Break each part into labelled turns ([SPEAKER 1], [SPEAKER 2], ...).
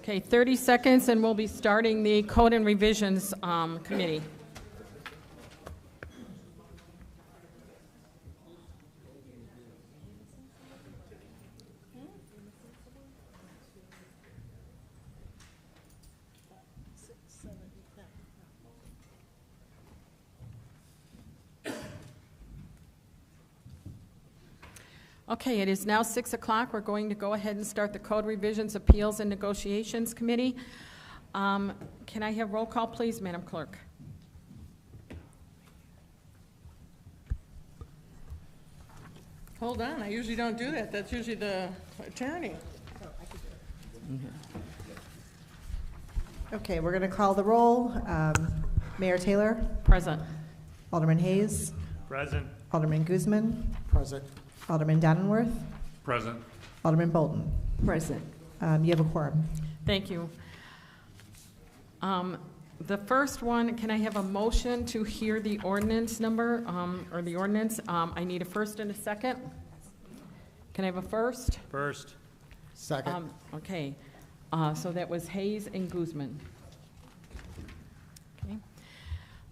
[SPEAKER 1] Okay, 30 seconds, and we'll be starting the Code and Revisions Committee. Okay, it is now 6 o'clock. We're going to go ahead and start the Code Revisions, Appeals, and Negotiations Committee. Can I have roll call, please, Madam Clerk?
[SPEAKER 2] Hold on, I usually don't do that. That's usually the attorney.
[SPEAKER 3] Okay, we're going to call the roll. Mayor Taylor?
[SPEAKER 1] Present.
[SPEAKER 3] Alderman Hayes?
[SPEAKER 4] Present.
[SPEAKER 3] Alderman Guzman?
[SPEAKER 4] Present.
[SPEAKER 3] Alderman Donenworth?
[SPEAKER 4] Present.
[SPEAKER 3] Alderman Bolton?
[SPEAKER 1] Present.
[SPEAKER 3] You have a quorum.
[SPEAKER 1] Thank you. The first one, can I have a motion to hear the ordinance number, or the ordinance? I need a first and a second. Can I have a first?
[SPEAKER 4] First.
[SPEAKER 5] Second.
[SPEAKER 1] Okay, so that was Hayes and Guzman. Okay.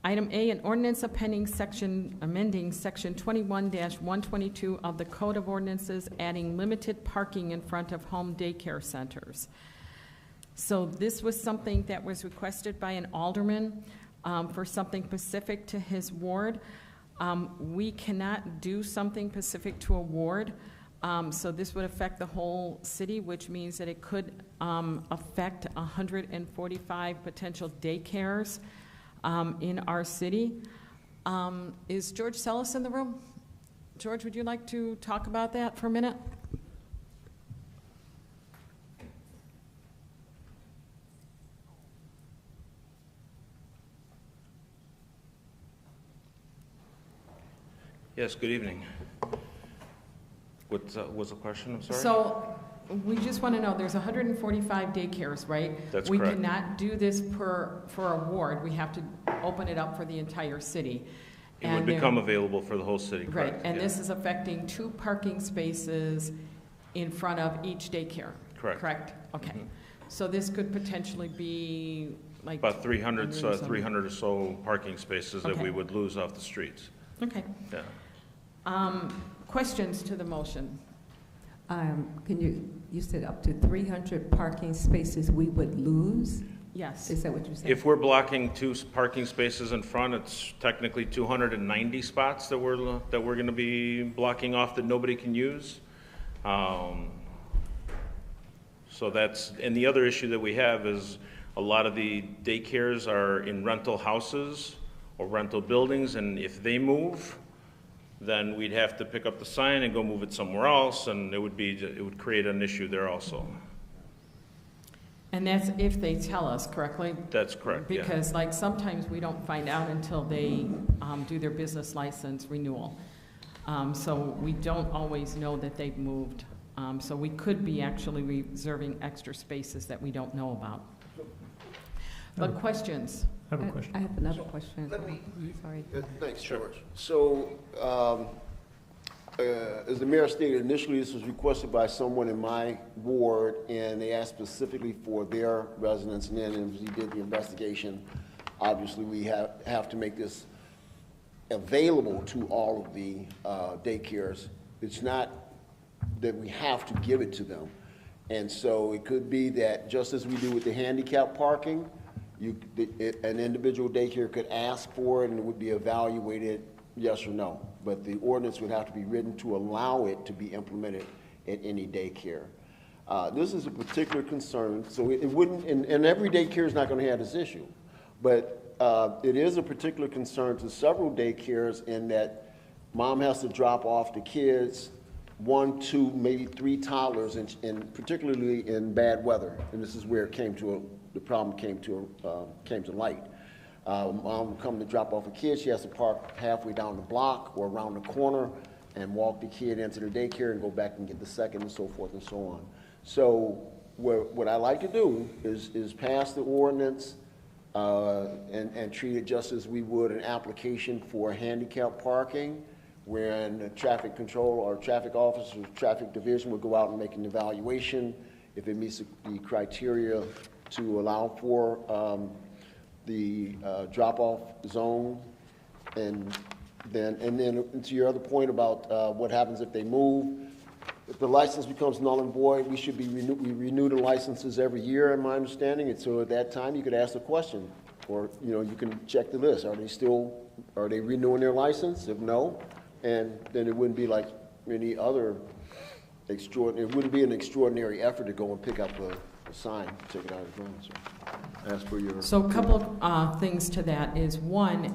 [SPEAKER 1] Item A, an ordinance amending section 21-122 of the Code of Ordinances, adding limited parking in front of home daycare centers. So this was something that was requested by an alderman for something specific to his ward. We cannot do something specific to a ward, so this would affect the whole city, which means that it could affect 145 potential daycares in our city. Is George Sellis in the room? George, would you like to talk about that for a minute?
[SPEAKER 6] Yes, good evening. What was the question? I'm sorry.
[SPEAKER 1] So we just want to know, there's 145 daycares, right?
[SPEAKER 6] That's
[SPEAKER 1] we
[SPEAKER 6] correct.
[SPEAKER 1] cannot do this for a ward. We have to open it up for the entire city.
[SPEAKER 6] It would become available for the whole city,
[SPEAKER 1] right?
[SPEAKER 6] correct?
[SPEAKER 1] And
[SPEAKER 6] yeah.
[SPEAKER 1] this is affecting 2 parking spaces in front of each daycare.
[SPEAKER 6] Correct.
[SPEAKER 1] Correct. Okay.
[SPEAKER 6] Mhm.
[SPEAKER 1] So this could potentially be like
[SPEAKER 6] About 300
[SPEAKER 1] 100
[SPEAKER 6] or so parking spaces that
[SPEAKER 1] Okay.
[SPEAKER 6] we would lose off the streets.
[SPEAKER 1] Okay.
[SPEAKER 6] Yeah.
[SPEAKER 1] Questions to the motion?
[SPEAKER 7] You said up to 300 parking spaces we would lose?
[SPEAKER 1] Yes.
[SPEAKER 7] Is that what you said?
[SPEAKER 6] If we're blocking 2 parking spaces in front, it's technically 290 spots that we're going to be blocking off that nobody can use. So that's, and the other issue that we have is a lot of the daycares are in rental houses or rental buildings, and if they move, then we'd have to pick up the sign and go move it somewhere else, and it would create an issue there also.
[SPEAKER 1] And that's if they tell us correctly?
[SPEAKER 6] That's correct, yeah.
[SPEAKER 1] Because like sometimes we don't find out until they do their business license renewal. So we don't always know that they've moved. So we could be actually reserving extra spaces that we don't know about. But questions?
[SPEAKER 4] I have a question.
[SPEAKER 7] I have another question. Sorry.
[SPEAKER 5] Thanks, George. So, as the mayor stated, initially this was requested by someone in my ward, and they asked specifically for their residents, and then as we did the investigation, obviously we have to make this available to all of the daycares. It's not that we have to give it to them. And so it could be that just as we do with the handicap parking, an individual daycare could ask for it and it would be evaluated yes or no. But the ordinance would have to be written to allow it to be implemented at any daycare. This is a particular concern, so it wouldn't, and every daycare is not going to have this issue, but it is a particular concern to several daycares in that mom has to drop off the kids, 1, 2, maybe 3 toddlers, and particularly in bad weather, and this is where the problem came to light. Mom would come to drop off a kid. She has to park halfway down the block or around the corner and walk the kid into the daycare and go back and get the second and so forth and so on. So what I like to do is pass the ordinance and treat it just as we would an application for handicap parking, wherein traffic control or traffic officer or traffic division would go out and make an evaluation. if it meets the criteria to allow for the drop-off zone. And then to your other point about what happens if they move, if the license becomes null and void, we should be we renew the licenses every year, in my understanding. And so at that time, you could ask the question, or you can check the list. Are they renewing their license? If no, and then it wouldn't be like any other extraordinary. It wouldn't be an extraordinary effort to go and pick up a sign, take it out of the ground. So, ask for your.
[SPEAKER 1] So a couple of things to that is, one,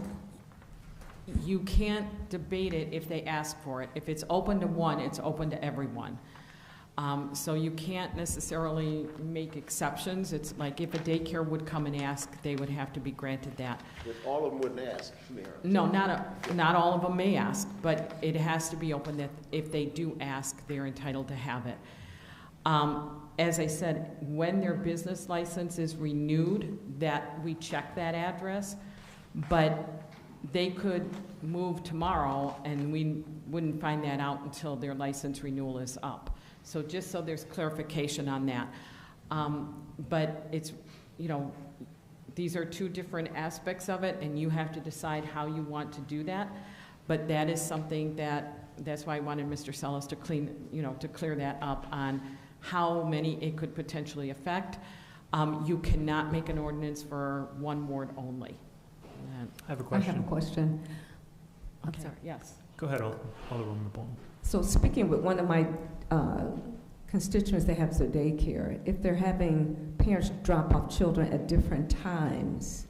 [SPEAKER 1] you can't debate it if they ask for it. If it's open to one, it's open to everyone. So you can't necessarily make exceptions. It's like if a daycare would come and ask, they would have to be granted that.
[SPEAKER 5] But all of them wouldn't ask, Mayor.
[SPEAKER 1] No, not all of them may ask, but it has to be open that if they do ask, they're entitled to have it. As I said, when their business license is renewed, that we check that address, but they could move tomorrow and we wouldn't find that out until their license renewal is up. So just so there's clarification on that. But it's, these are two different aspects of it, and you have to decide how you want to do that. But that is something that's why I wanted Mr. Sellis to clear that up on how many it could potentially affect. You cannot make an ordinance for one ward only.
[SPEAKER 4] I have a
[SPEAKER 7] I
[SPEAKER 4] question.
[SPEAKER 7] have a question.
[SPEAKER 1] I'm sorry, yes.
[SPEAKER 4] Go ahead, Alderwoman Bolton.
[SPEAKER 7] So speaking with one of my constituents that has a daycare, if they're having parents drop off children at different times,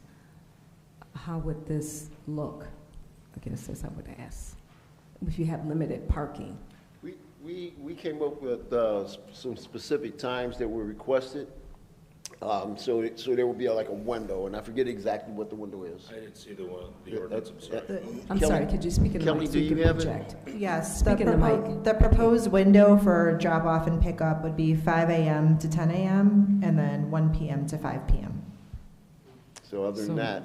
[SPEAKER 7] how would this look? I guess that's what I would ask. If you have limited parking.
[SPEAKER 5] We came up with some specific times that were requested. So there will be like a window, and I forget exactly what the window is.
[SPEAKER 6] I didn't see the ordinance, I'm sorry.
[SPEAKER 7] I'm
[SPEAKER 5] Kelly-
[SPEAKER 7] sorry, could you speak in the
[SPEAKER 5] Kelly,
[SPEAKER 7] mic so
[SPEAKER 5] do
[SPEAKER 7] you
[SPEAKER 5] you
[SPEAKER 7] can
[SPEAKER 5] have it?
[SPEAKER 7] project?
[SPEAKER 3] Yes,
[SPEAKER 7] Speak in the mic.
[SPEAKER 3] the proposed window for drop-off and pickup would be 5 a.m. to 10 a.m. and then 1 p.m. to 5 p.m.
[SPEAKER 5] So other than that,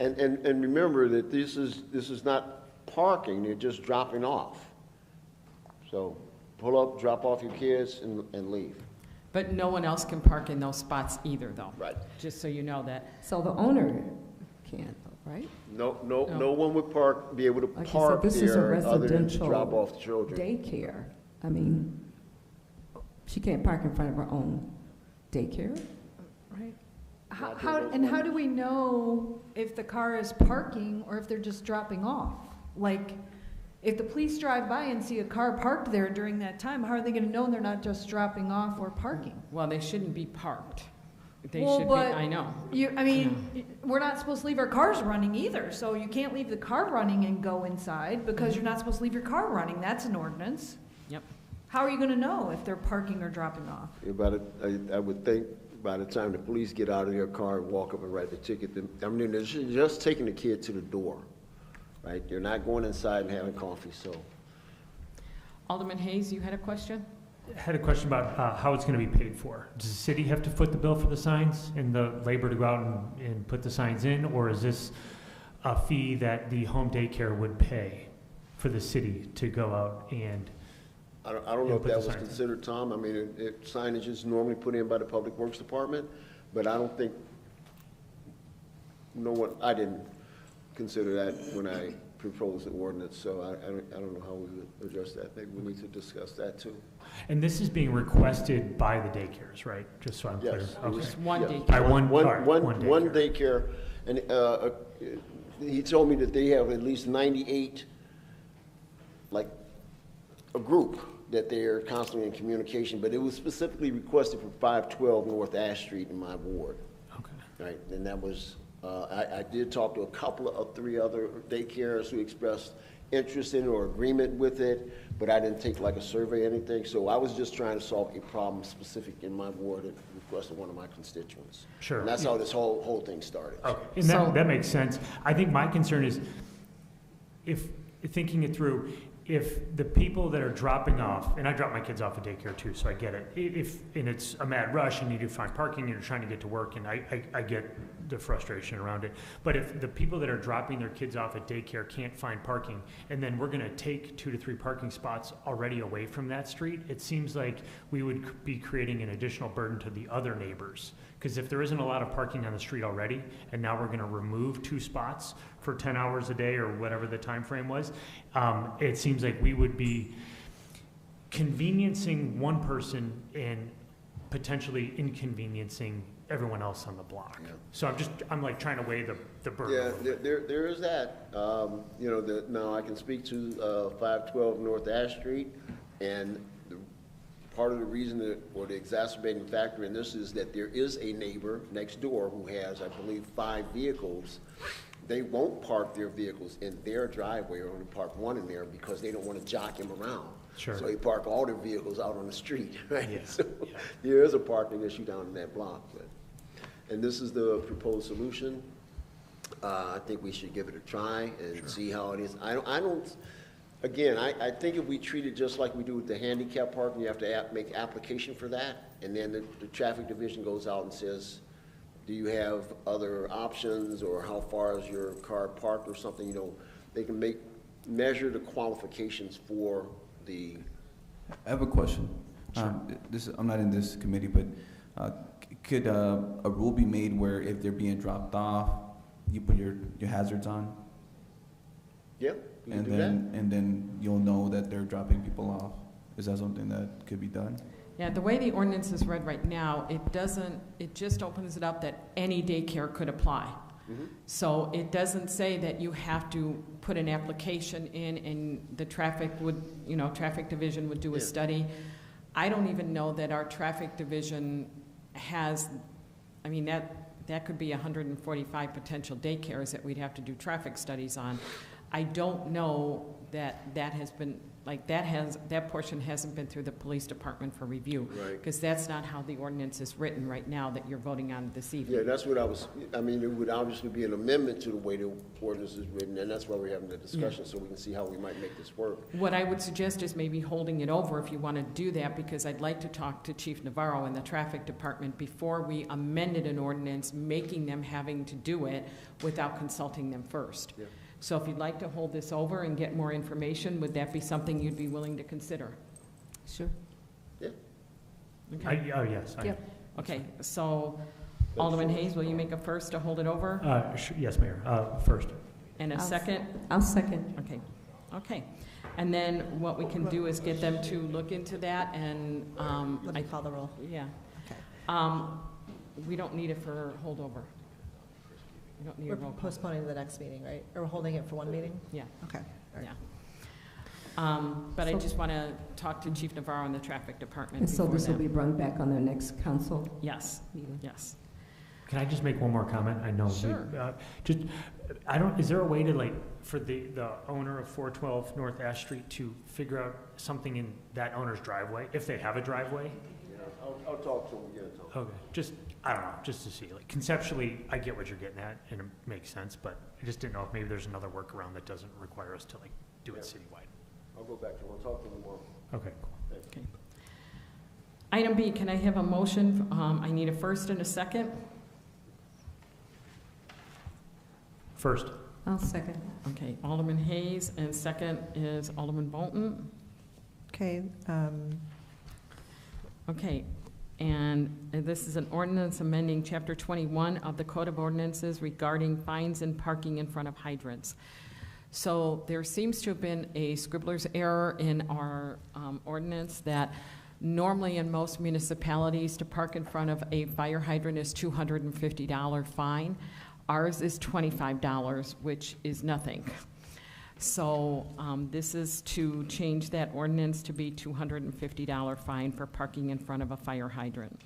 [SPEAKER 5] and remember that this is not parking, they're just dropping off. So pull up, drop off your kids, and leave.
[SPEAKER 1] But no one else can park in those spots either, though.
[SPEAKER 5] Right.
[SPEAKER 1] Just so you know that.
[SPEAKER 7] So the owner can, right?
[SPEAKER 5] No
[SPEAKER 1] No.
[SPEAKER 5] one would be able to
[SPEAKER 7] Like you
[SPEAKER 5] park
[SPEAKER 7] said, this is a
[SPEAKER 5] there other than to
[SPEAKER 7] residential
[SPEAKER 5] drop off the children.
[SPEAKER 7] daycare. I mean, she can't park in front of her own daycare, right?
[SPEAKER 8] How do we know if the car is parking or if they're just dropping off? Like, if the police drive by and see a car parked there during that time, how are they gonna know they're not just dropping off or parking?
[SPEAKER 1] Well, they shouldn't be parked. They
[SPEAKER 8] Well,
[SPEAKER 1] should be,
[SPEAKER 8] but
[SPEAKER 1] I know.
[SPEAKER 8] We're not supposed to leave our cars running either, so you can't leave the car running and go inside because you're not supposed to leave your car running. That's an ordinance.
[SPEAKER 1] Yep.
[SPEAKER 8] How are you gonna know if they're parking or dropping off?
[SPEAKER 5] I would think by the time the police get out of their car and walk up and write the ticket, I mean, they're just taking the kid to the door, right? They're not going inside and having coffee, so.
[SPEAKER 1] Alderman Hayes, you had a question?
[SPEAKER 4] I had a question about how it's going to be paid for. Does the city have to foot the bill for the signs and the labor to go out and put the signs in, or is this a fee that the home daycare would pay for the city to go out and?
[SPEAKER 5] I don't know if
[SPEAKER 4] put
[SPEAKER 5] that
[SPEAKER 4] the
[SPEAKER 5] was
[SPEAKER 4] signs in.
[SPEAKER 5] considered, Tom. I mean, signage is normally put in by the Public Works Department, but I don't think, I didn't consider that when I proposed the ordinance, so I don't know how we would address that. Maybe we need to discuss that too.
[SPEAKER 4] And this is being requested by the daycares, right? Just so I'm clear.
[SPEAKER 5] Yes.
[SPEAKER 4] Okay.
[SPEAKER 1] Just one
[SPEAKER 5] Yes.
[SPEAKER 1] daycare.
[SPEAKER 4] By one
[SPEAKER 5] daycare, and he told me that they have at least 98, like a group that they are constantly in communication, but it was specifically requested for 512 North Ash Street in my ward.
[SPEAKER 4] Okay.
[SPEAKER 5] Right, and that was, I did talk to a couple of 3 other daycares who expressed interest in or agreement with it, but I didn't take like a survey or anything, so I was just trying to solve a problem specific in my ward at the request of one of my constituents.
[SPEAKER 4] Sure.
[SPEAKER 5] And that's how this whole thing started.
[SPEAKER 4] Okay, and
[SPEAKER 1] So-
[SPEAKER 4] that makes sense. I think my concern is, if, thinking it through, if the people that are dropping off, and I drop my kids off at daycare too, so I get it. And it's a mad rush and you need to find parking and you're trying to get to work, and I get the frustration around it. But if the people that are dropping their kids off at daycare can't find parking, and then we're gonna take 2 to 3 parking spots already away from that street, it seems like we would be creating an additional burden to the other neighbors. Because if there isn't a lot of parking on the street already, and now we're gonna remove 2 spots for 10 hours a day or whatever the time frame was, it seems like we would be conveniencing one person and potentially inconveniencing everyone else on the block.
[SPEAKER 5] Yeah.
[SPEAKER 4] So I'm like trying to weigh the burden.
[SPEAKER 5] Yeah, there is that. You know, now I can speak to 512 North Ash Street, and part of the reason or the exacerbating factor in this is that there is a neighbor next door who has, I believe, 5 vehicles. They won't park their vehicles in their driveway or only park one in there because they don't want to jock him around.
[SPEAKER 4] Sure.
[SPEAKER 5] So they park all their vehicles out on the street, right?
[SPEAKER 4] Yeah.
[SPEAKER 5] So there is a parking issue down in that block. And this is the proposed solution. I think we should give it a try and see how it is. Again, I think if we treat it just like we do with the handicap parking, you have to make application for that, and then the traffic division goes out and says, do you have other options, or how far is your car parked or something? You know, they can measure the qualifications for the.
[SPEAKER 9] I have a question.
[SPEAKER 5] Sure.
[SPEAKER 9] I'm not in this committee, but could a rule be made where if they're being dropped off, you put your hazards on?
[SPEAKER 5] Yeah, you can do
[SPEAKER 9] and then you'll know that they're dropping people off. Is that something that could be done?
[SPEAKER 1] Yeah, the way the ordinance is read right now, it just opens it up that any daycare could apply.
[SPEAKER 5] Mm-hmm.
[SPEAKER 1] So it doesn't say that you have to put an application in and the traffic division would do a study. I don't even know that our traffic division has, I mean, that could be 145 potential daycares that we'd have to do traffic studies on. I don't know that has been, like, that portion hasn't been through the police department for review.
[SPEAKER 5] Right.
[SPEAKER 1] Because that's not how the ordinance is written right now that you're voting on this evening.
[SPEAKER 5] Yeah, that's what I mean, it would obviously be an amendment to the way the ordinance is written, and that's why we're having the discussion, so we can see how we might make this work.
[SPEAKER 1] What I would suggest is maybe holding it over if you want to do that, because I'd like to talk to Chief Navarro and the traffic department before we amended an ordinance, making them having to do it without consulting them first.
[SPEAKER 5] Yeah.
[SPEAKER 1] So if you'd like to hold this over and get more information, would that be something you'd be willing to consider?
[SPEAKER 7] Sure.
[SPEAKER 5] Yeah.
[SPEAKER 1] Okay.
[SPEAKER 4] Yes.
[SPEAKER 7] Yep.
[SPEAKER 1] Okay, so Alderman Hayes, will you make a first to hold it over?
[SPEAKER 4] Yes, Mayor. First.
[SPEAKER 1] And a second?
[SPEAKER 7] I'll second.
[SPEAKER 1] Okay, okay. And then what we can do is get them to look into that and,
[SPEAKER 10] Let me call the roll.
[SPEAKER 1] yeah.
[SPEAKER 10] Okay.
[SPEAKER 1] We don't need it for holdover. We don't need a
[SPEAKER 10] We're
[SPEAKER 1] roll call.
[SPEAKER 10] postponing to the next meeting, right? Or we're holding it for one meeting?
[SPEAKER 1] Yeah,
[SPEAKER 10] Okay. All right.
[SPEAKER 1] yeah. But I just want to talk to Chief Navarro and the traffic department
[SPEAKER 7] And so
[SPEAKER 1] before
[SPEAKER 7] this will
[SPEAKER 1] that.
[SPEAKER 7] be brought back on their next council
[SPEAKER 1] Yes,
[SPEAKER 7] meeting.
[SPEAKER 1] yes.
[SPEAKER 4] Can I just make one more comment? I know.
[SPEAKER 1] Sure.
[SPEAKER 4] Is there a way to, like, for the owner of 412 North Ash Street to figure out something in that owner's driveway, if they have a driveway?
[SPEAKER 5] Yeah, I'll talk to them again, Tom.
[SPEAKER 4] Okay, I don't know, just to see, like, conceptually, I get what you're getting at, and it makes sense, but I just didn't know if maybe there's another workaround that doesn't require us to, like, do it citywide.
[SPEAKER 5] I'll go back to them, I'll talk to them tomorrow.
[SPEAKER 4] Okay, cool.
[SPEAKER 1] Okay. Item B, can I have a motion? I need a first and a second.
[SPEAKER 4] First.
[SPEAKER 7] I'll second.
[SPEAKER 1] Okay, Alderman Hayes, and second is Alderman Bolton.
[SPEAKER 10] Okay,
[SPEAKER 1] Okay, and this is an ordinance amending Chapter 21 of the Code of Ordinances regarding fines and parking in front of hydrants. So there seems to have been a scribbler's error in our ordinance that normally in most municipalities to park in front of a fire hydrant is $250 fine. Ours is $25, which is nothing. So this is to change that ordinance to be $250 fine for parking in front of a fire hydrant.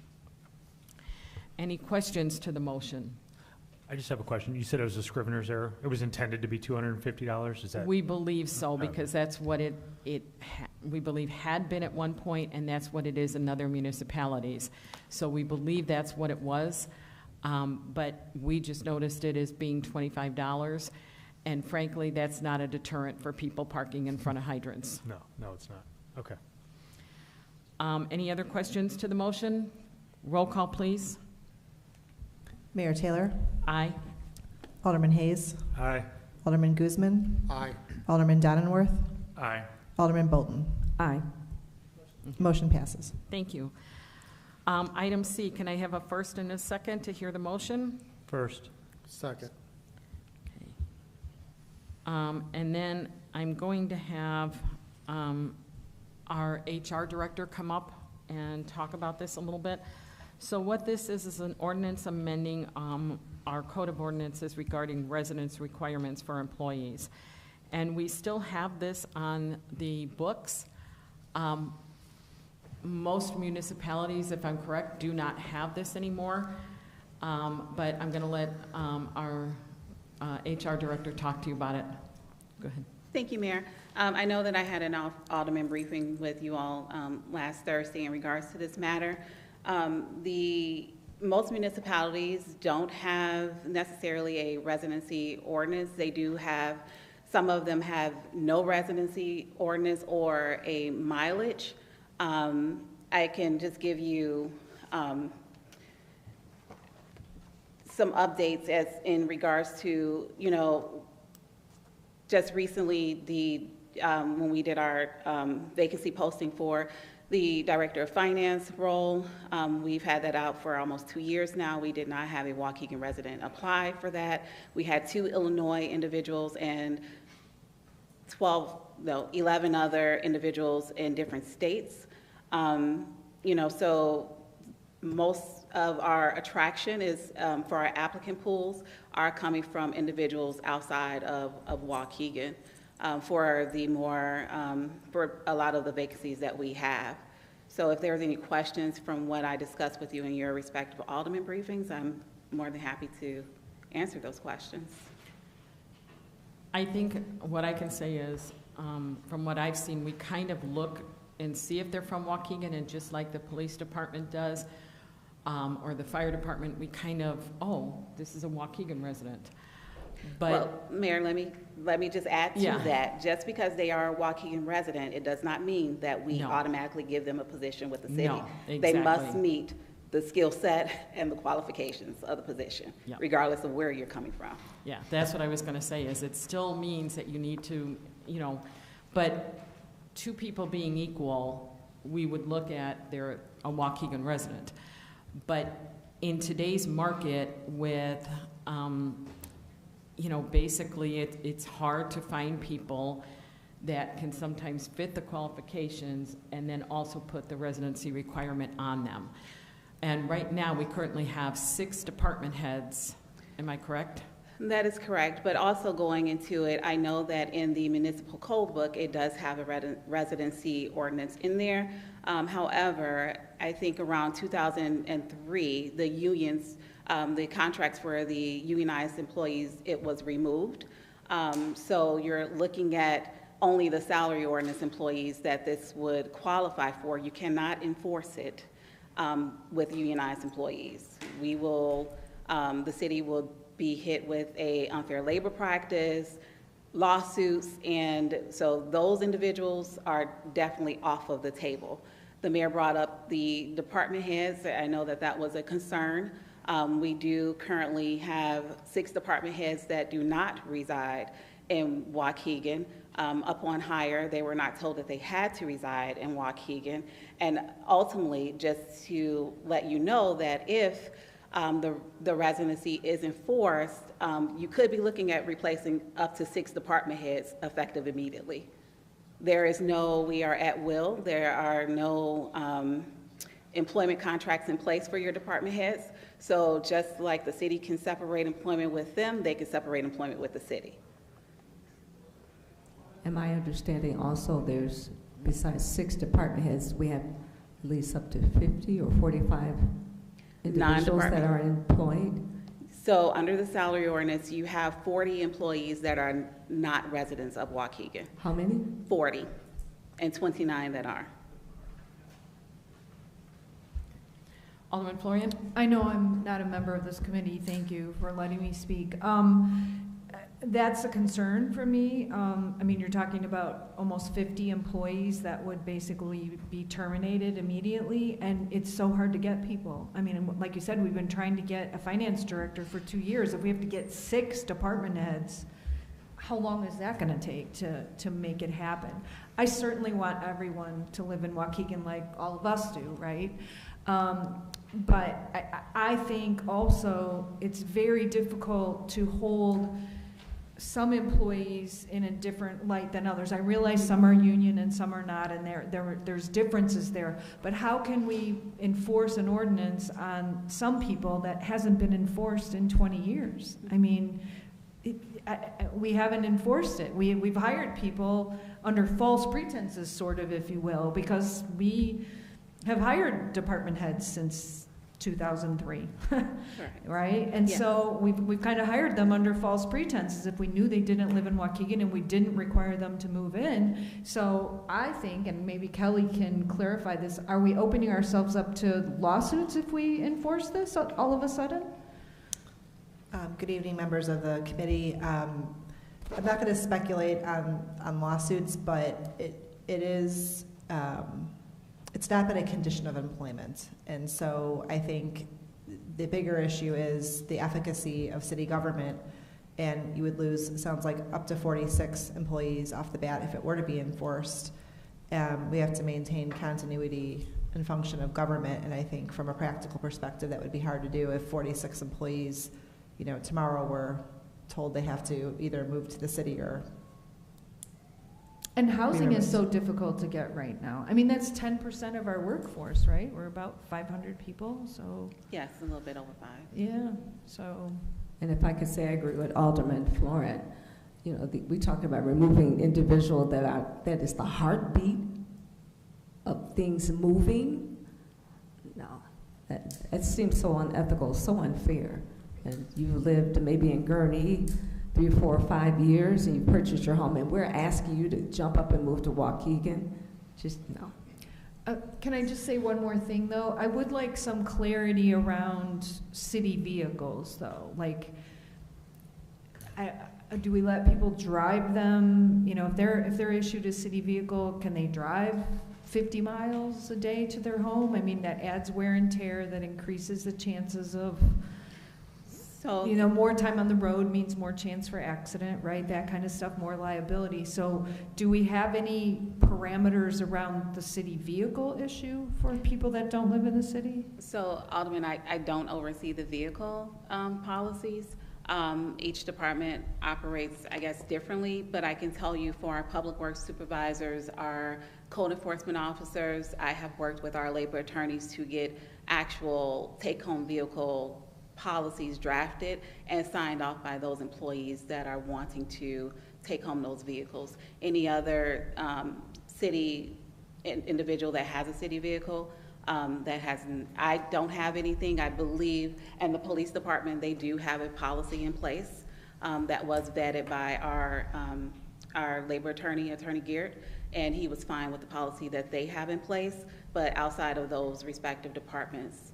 [SPEAKER 1] Any questions to the motion?
[SPEAKER 4] I just have a question. You said it was a scrivener's error. It was intended to be $250? Is that?
[SPEAKER 1] We believe so,
[SPEAKER 4] Okay.
[SPEAKER 1] because that's what we believe had been at one point, and that's what it is in other municipalities. So we believe that's what it was, but we just noticed it as being $25, and frankly, that's not a deterrent for people parking in front of hydrants.
[SPEAKER 4] No, it's not. Okay.
[SPEAKER 1] Any other questions to the motion? Roll call, please.
[SPEAKER 3] Mayor Taylor,
[SPEAKER 1] Aye.
[SPEAKER 3] Alderman Hayes,
[SPEAKER 4] Aye.
[SPEAKER 3] Alderman Guzman,
[SPEAKER 2] Aye.
[SPEAKER 3] Alderman Donenworth,
[SPEAKER 4] Aye.
[SPEAKER 3] Alderman Bolton.
[SPEAKER 7] Aye.
[SPEAKER 3] Motion passes.
[SPEAKER 1] Thank you. Item C, can I have a first and a second to hear the motion?
[SPEAKER 4] First.
[SPEAKER 2] Second.
[SPEAKER 1] Okay. And then I'm going to have our HR director come up and talk about this a little bit. So what this is an ordinance amending our code of ordinances regarding residence requirements for employees. And we still have this on the books. Most municipalities, if I'm correct, do not have this anymore. But I'm going to let our HR director talk to you about it. Go ahead.
[SPEAKER 11] Thank you, Mayor. I know that I had an Alderman briefing with you all last Thursday in regards to this matter. Most municipalities don't have necessarily a residency ordinance. They do have, some of them have no residency ordinance or a mileage. I can just give you some updates as in regards to, you know, just recently when we did our vacancy posting for the Director of Finance role. We've had that out for almost 2 years now. We did not have a Waukegan resident apply for that. We had 2 Illinois individuals and 11 other individuals in different states. You know, so most of our attraction is for our applicant pools are coming from individuals outside of Waukegan for the more, for a lot of the vacancies that we have. So if there's any questions from what I discussed with you in your respective alderman briefings, I'm more than happy to answer those questions.
[SPEAKER 1] I think what I can say is, from what I've seen, we kind of look and see if they're from Waukegan, and just like the police department does, or the fire department, we kind of, oh, this is a Waukegan resident. But
[SPEAKER 11] well, Mayor, let me just add to that. Just because they are a Waukegan resident, it does not mean that we automatically give them a position with the city.
[SPEAKER 1] No, exactly.
[SPEAKER 11] They must meet the skill set and the qualifications of the position, regardless of where you're coming from.
[SPEAKER 1] Yeah, that's what I was going to say, is it still means that you need to, you know, but 2 people being equal, we would look at they're a Waukegan resident. But in today's market with, you know, basically it's hard to find people that can sometimes fit the qualifications and then also put the residency requirement on them. And right now, we currently have 6 department heads. Am I correct?
[SPEAKER 11] That is correct, but also going into it, I know that in the municipal code book, it does have a residency ordinance in there. However, I think around 2003, the unions, the contracts for the unionized employees, it was removed. So you're looking at only the salary ordinance employees that this would qualify for. You cannot enforce it with unionized employees. We will, the city will be hit with a unfair labor practice, lawsuits, and so those individuals are definitely off of the table. The mayor brought up the department heads. I know that that was a concern. We do currently have 6 department heads that do not reside in Waukegan. Upon hire, they were not told that they had to reside in Waukegan. And ultimately, just to let you know that if the residency is enforced, you could be looking at replacing up to 6 department heads effective immediately. There is no, we are at will. There are no employment contracts in place for your department heads. So just like the city can separate employment with them, they can separate employment with the city.
[SPEAKER 7] And my understanding also, there's, besides 6 department heads, we have at least up to 50 or 45 individuals that are employed.
[SPEAKER 11] So under the salary ordinance, you have 40 employees that are not residents of Waukegan.
[SPEAKER 7] How many?
[SPEAKER 11] 40, and 29 that are.
[SPEAKER 1] Alderman Florian?
[SPEAKER 8] I know I'm not a member of this committee. Thank you for letting me speak. That's a concern for me. I mean, you're talking about almost 50 employees that would basically be terminated immediately, and it's so hard to get people. I mean, like you said, we've been trying to get a finance director for 2 years. If we have to get 6 department heads, how long is that gonna take to make it happen? I certainly want everyone to live in Waukegan like all of us do, right? But I think also it's very difficult to hold some employees in a different light than others. I realize some are union and some are not, and there's differences there. But how can we enforce an ordinance on some people that hasn't been enforced in 20 years? I mean, we haven't enforced it. We've hired people under false pretenses, sort of, if you will, because we have hired department heads since 2003, right? And
[SPEAKER 11] Yes.
[SPEAKER 8] so we've kind of hired them under false pretenses if we knew they didn't live in Waukegan and we didn't require them to move in. So I think, and maybe Kelly can clarify this, are we opening ourselves up to lawsuits if we enforce this all of a sudden?
[SPEAKER 3] Good evening, members of the committee. I'm not going to speculate on lawsuits, but it is, it's not been a condition of employment. And so I think the bigger issue is the efficacy of city government, and you would lose, it sounds like, up to 46 employees off the bat if it were to be enforced. We have to maintain continuity and function of government, and I think from a practical perspective that would be hard to do if 46 employees, you know, tomorrow were told they have to either move to the city or.
[SPEAKER 8] And housing is so difficult to get right now. I mean, that's 10% of our workforce, right? We're about 500 people, so.
[SPEAKER 11] Yes, a little bit over 5.
[SPEAKER 8] Yeah, so.
[SPEAKER 7] And if I could say, I agree with Alderman Florent. You know, we talk about removing individuals that is the heartbeat of things moving. No, that seems so unethical, so unfair. And you've lived maybe in Gurnee 3, 4, 5 years, and you purchased your home, and we're asking you to jump up and move to Waukegan. Just no.
[SPEAKER 8] Can I just say one more thing, though? I would like some clarity around city vehicles, though. Like, do we let people drive them? You know, if they're issued a city vehicle, can they drive 50 miles a day to their home? I mean, that adds wear and tear, that increases the chances of.
[SPEAKER 11] So,
[SPEAKER 8] you know, more time on the road means more chance for accident, right? That kind of stuff, more liability. So do we have any parameters around the city vehicle issue for people that don't live in the city?
[SPEAKER 11] So, Alderman, I don't oversee the vehicle policies. Each department operates, I guess, differently, but I can tell you for our public works supervisors, our code enforcement officers, I have worked with our labor attorneys to get actual take-home vehicle policies drafted and signed off by those employees that are wanting to take home those vehicles. Any other city individual that has a city vehicle that hasn't, I don't have anything, I believe, and the police department, they do have a policy in place that was vetted by our labor attorney, Attorney Geert, and he was fine with the policy that they have in place, but outside of those respective departments,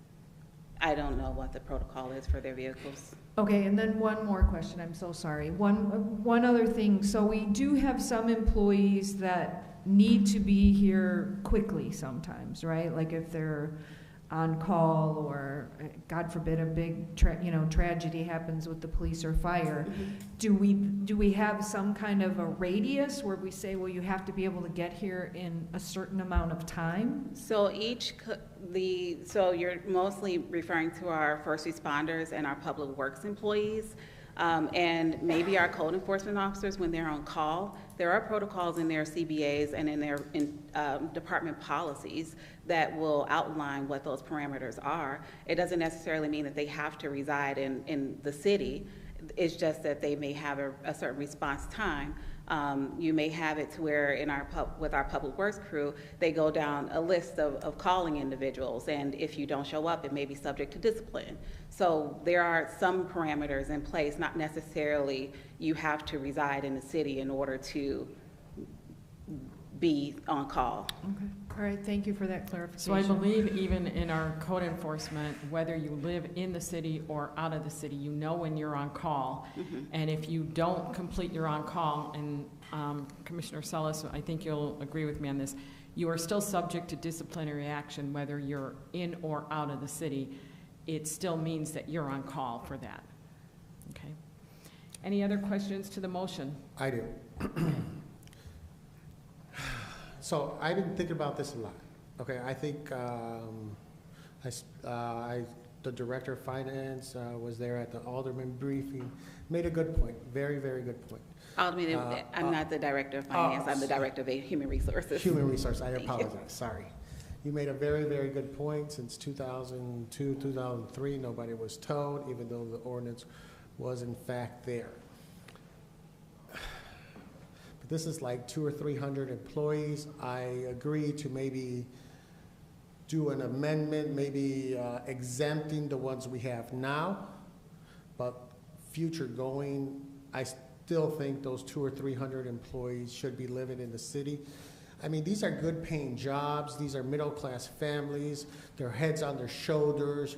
[SPEAKER 11] I don't know what the protocol is for their vehicles.
[SPEAKER 8] Okay, and then one more question, I'm so sorry. One other thing, so we do have some employees that need to be here quickly sometimes, right? Like if they're on call or, God forbid, a big tragedy happens with the police or fire.
[SPEAKER 11] Mm-hmm.
[SPEAKER 8] Do we have some kind of a radius where we say, well, you have to be able to get here in a certain amount of time?
[SPEAKER 11] So so you're mostly referring to our first responders and our public works employees. And maybe our code enforcement officers when they're on call. There are protocols in their CBAs and in their department policies that will outline what those parameters are. It doesn't necessarily mean that they have to reside in the city. It's just that they may have a certain response time. You may have it to where with our public works crew, they go down a list of calling individuals, and if you don't show up, it may be subject to discipline. So there are some parameters in place, not necessarily you have to reside in the city in order to be on call.
[SPEAKER 8] Okay, All right, thank you for that
[SPEAKER 1] So I
[SPEAKER 8] clarification.
[SPEAKER 1] believe even in our code enforcement, whether you live in the city or out of the city, you know when you're on call. And if you don't complete your on-call, and Commissioner Salas, I think you'll agree with me on this, you are still subject to disciplinary action whether you're in or out of the city. It still means that you're on call for that. Okay. Any other questions to the motion?
[SPEAKER 12] I do. So I've been thinking about this a lot. Okay, I think the director of finance was there at the Alderman briefing, made a good point, very, very good point.
[SPEAKER 11] Alderman, I'm not the director of finance, I'm the director of human resources.
[SPEAKER 12] Human resource, I
[SPEAKER 11] Thank you.
[SPEAKER 12] apologize, sorry. You made a very, very good point. Since 2002, 2003, nobody was towed, even though the ordinance was in fact there. But this is like 200 or 300 employees. I agree to maybe do an amendment, maybe exempting the ones we have now, but future going, I still think those 200 or 300 employees should be living in the city. I mean, these are good paying jobs. These are middle-class families. Their heads on their shoulders.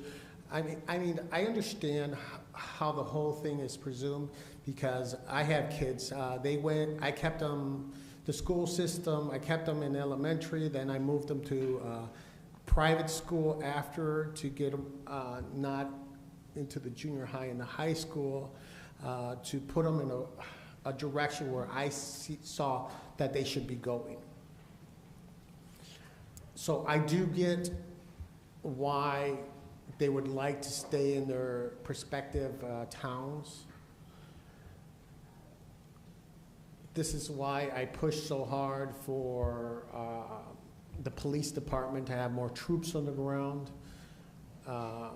[SPEAKER 12] I mean, I understand how the whole thing is presumed because I have kids. I kept them, the school system, I kept them in elementary, then I moved them to private school after to get them not into the junior high and the high school, to put them in a direction where I saw that they should be going. So I do get why they would like to stay in their prospective towns. This is why I push so hard for the police department to have more troops on the ground. But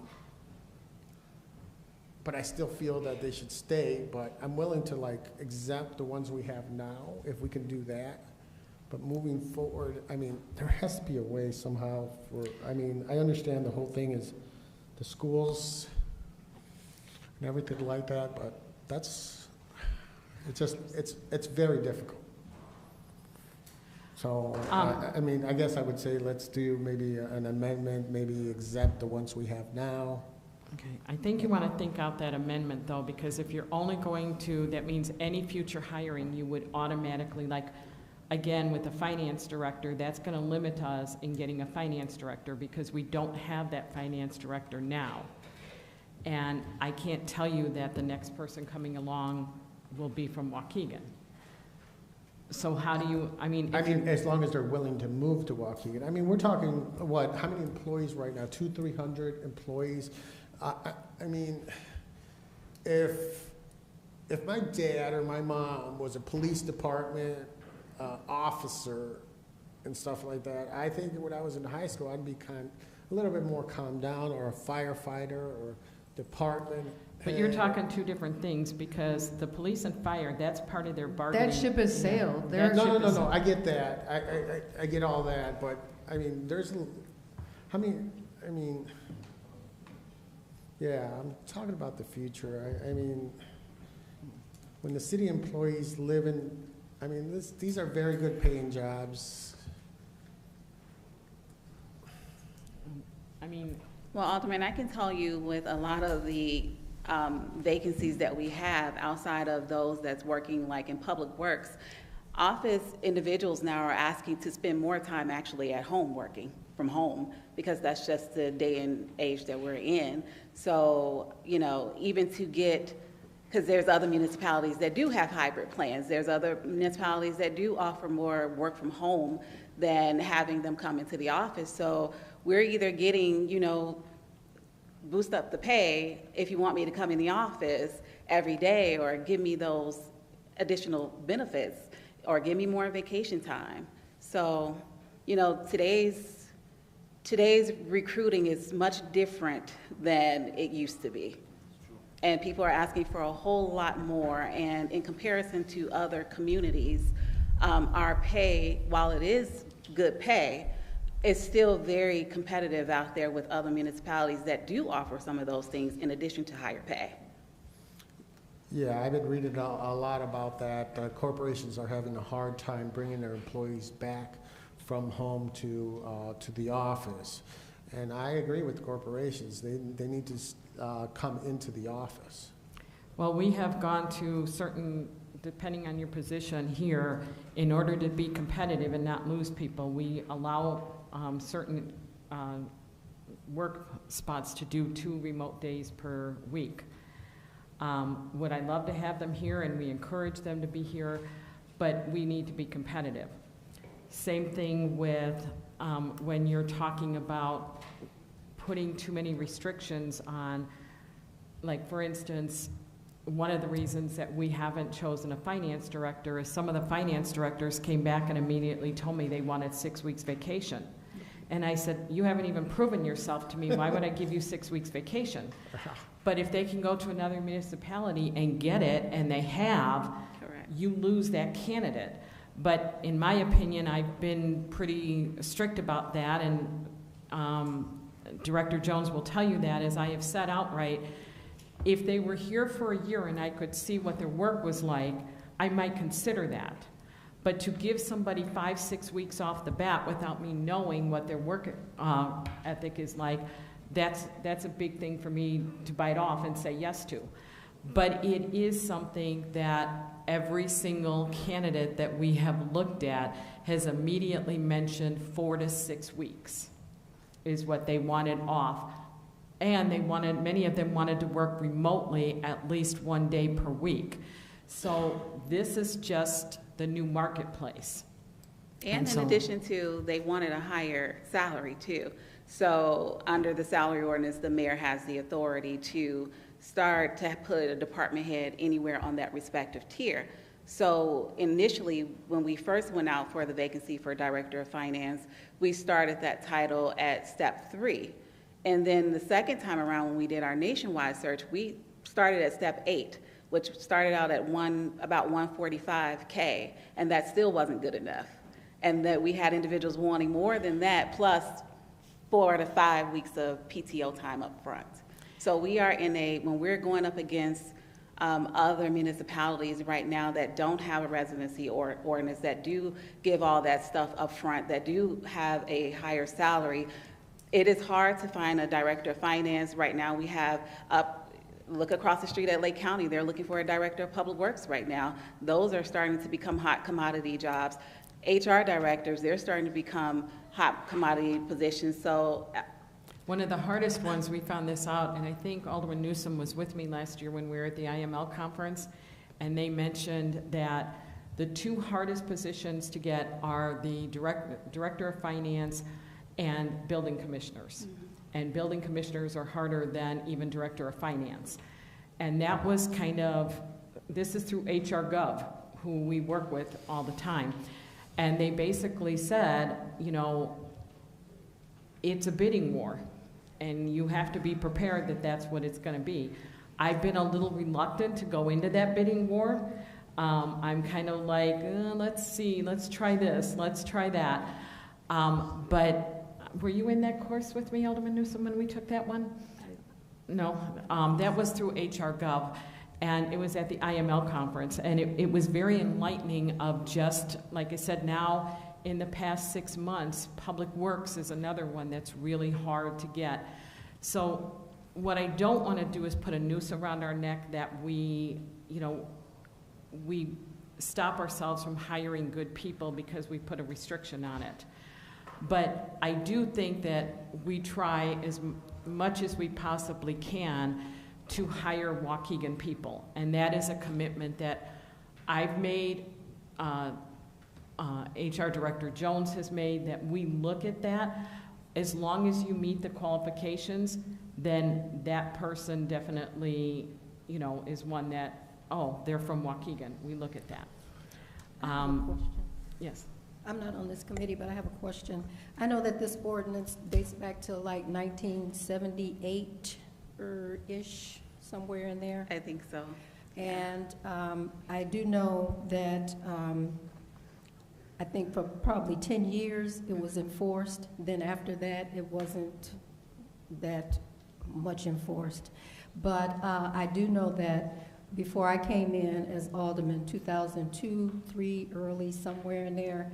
[SPEAKER 12] I still feel that they should stay, but I'm willing to like exempt the ones we have now, if we can do that. But moving forward, I mean, there has to be a way somehow for, I mean, I understand the whole thing is the schools and everything like that, but that's, it's just, it's very difficult. So, I mean, I guess I would say let's do maybe an amendment, maybe exempt the ones we have now.
[SPEAKER 1] Okay, I think you want to think out that amendment though, because if you're only going to, that means any future hiring, you would automatically, like, again, with the finance director, that's going to limit us in getting a finance director because we don't have that finance director now. And I can't tell you that the next person coming along will be from Waukegan. So how do you, I mean,
[SPEAKER 12] as long as they're willing to move to Waukegan. I mean, we're talking, what, how many employees right now? 200-300 employees. I mean, if my dad or my mom was a police department officer and stuff like that, I think when I was in high school, I'd be a little bit more calmed down, or a firefighter or department.
[SPEAKER 1] but you're talking two different things because the police and fire, that's part of their bargaining.
[SPEAKER 8] That ship has sailed. Their ship
[SPEAKER 12] No,
[SPEAKER 8] has sailed.
[SPEAKER 12] I get that. I get all that, but I mean, yeah, I'm talking about the future. I mean, when the city employees live in, I mean, these are very good paying jobs.
[SPEAKER 1] I mean,
[SPEAKER 11] Well, Alderman, I can tell you with a lot of the vacancies that we have outside of those that's working like in public works, office individuals now are asking to spend more time actually at home working from home because that's just the day and age that we're in. So, you know, even to get, because there's other municipalities that do have hybrid plans. There's other municipalities that do offer more work from home than having them come into the office. So we're either getting, you know, boost up the pay if you want me to come in the office every day, or give me those additional benefits, or give me more vacation time. So, you know, today's recruiting is much different than it used to be. And people are asking for a whole lot more, and in comparison to other communities, our pay, while it is good pay, is still very competitive out there with other municipalities that do offer some of those things in addition to higher pay.
[SPEAKER 12] Yeah, I've been reading a lot about that. Corporations are having a hard time bringing their employees back from home to the office. And I agree with corporations. They need to come into the office.
[SPEAKER 1] Well, we have gone to certain, depending on your position here, in order to be competitive and not lose people, we allow certain work spots to do 2 remote days per week. Would I love to have them here, and we encourage them to be here, but we need to be competitive. Same thing with when you're talking about putting too many restrictions on, like for instance, one of the reasons that we haven't chosen a finance director is some of the finance directors came back and immediately told me they wanted 6 weeks vacation. And I said, you haven't even proven yourself to me. Why would I give you 6 weeks vacation? But if they can go to another municipality and get it, and they have,
[SPEAKER 11] Correct.
[SPEAKER 1] you lose that candidate. But in my opinion, I've been pretty strict about that, and Director Jones will tell you that, as I have said outright, if they were here for a year and I could see what their work was like, I might consider that. But to give somebody 5-6 weeks off the bat without me knowing what their work ethic is like, that's a big thing for me to bite off and say yes to. But it is something that every single candidate that we have looked at has immediately mentioned 4 to 6 weeks is what they wanted off. And they wanted, many of them wanted to work remotely at least 1 day per week. So this is just the new marketplace.
[SPEAKER 11] And in addition to, they wanted a higher salary too. So under the salary ordinance, the mayor has the authority to start to put a department head anywhere on that respective tier. So initially, when we first went out for the vacancy for Director of Finance, we started that title at step 3. And then the second time around, when we did our nationwide search, we started at step 8, which started out at about $145K, and that still wasn't good enough. And that we had individuals wanting more than that, plus 4 to 5 weeks of PTO time up front. So we are when we're going up against other municipalities right now that don't have a residency ordinance, that do give all that stuff up front, that do have a higher salary, it is hard to find a director of finance. Right now we have look across the street at Lake County, they're looking for a director of public works right now. Those are starting to become hot commodity jobs. HR directors, they're starting to become hot commodity positions. So
[SPEAKER 1] one of the hardest ones, we found this out, and I think Alderman Newsom was with me last year when we were at the IML conference, and they mentioned that the 2 hardest positions to get are the director of finance and building commissioners. Mm-hmm. And building commissioners are harder than even director of finance. And that was kind of, this is through HR Gov, who we work with all the time. And they basically said, you know, it's a bidding war, and you have to be prepared that that's what it's going to be. I've been a little reluctant to go into that bidding war. I'm kind of like, let's see, let's try this, let's try that. But were you in that course with me, Alderman Newsom, when we took that one? No, that was through HR Gov, and it was at the IML conference, and it was very enlightening of just, like I said, now in the past 6 months, Public Works is another one that's really hard to get. So what I don't want to do is put a noose around our neck that we stop ourselves from hiring good people because we put a restriction on it. But I do think that we try as much as we possibly can to hire Waukegan people. And that is a commitment that I've made, HR Director Jones has made, that we look at that. As long as you meet the qualifications, then that person definitely, is one that, oh, they're from Waukegan. We look at that.
[SPEAKER 13] I have a question.
[SPEAKER 1] Yes.
[SPEAKER 13] I'm not on this committee, but I have a question. I know that this ordinance dates back to like 1978-ish, somewhere in there.
[SPEAKER 11] I think so.
[SPEAKER 13] And I do know that I think for probably 10 years it was enforced. Then after that, it wasn't that much enforced. But I do know that before I came in as alderman, 2002, 3, early, somewhere in there,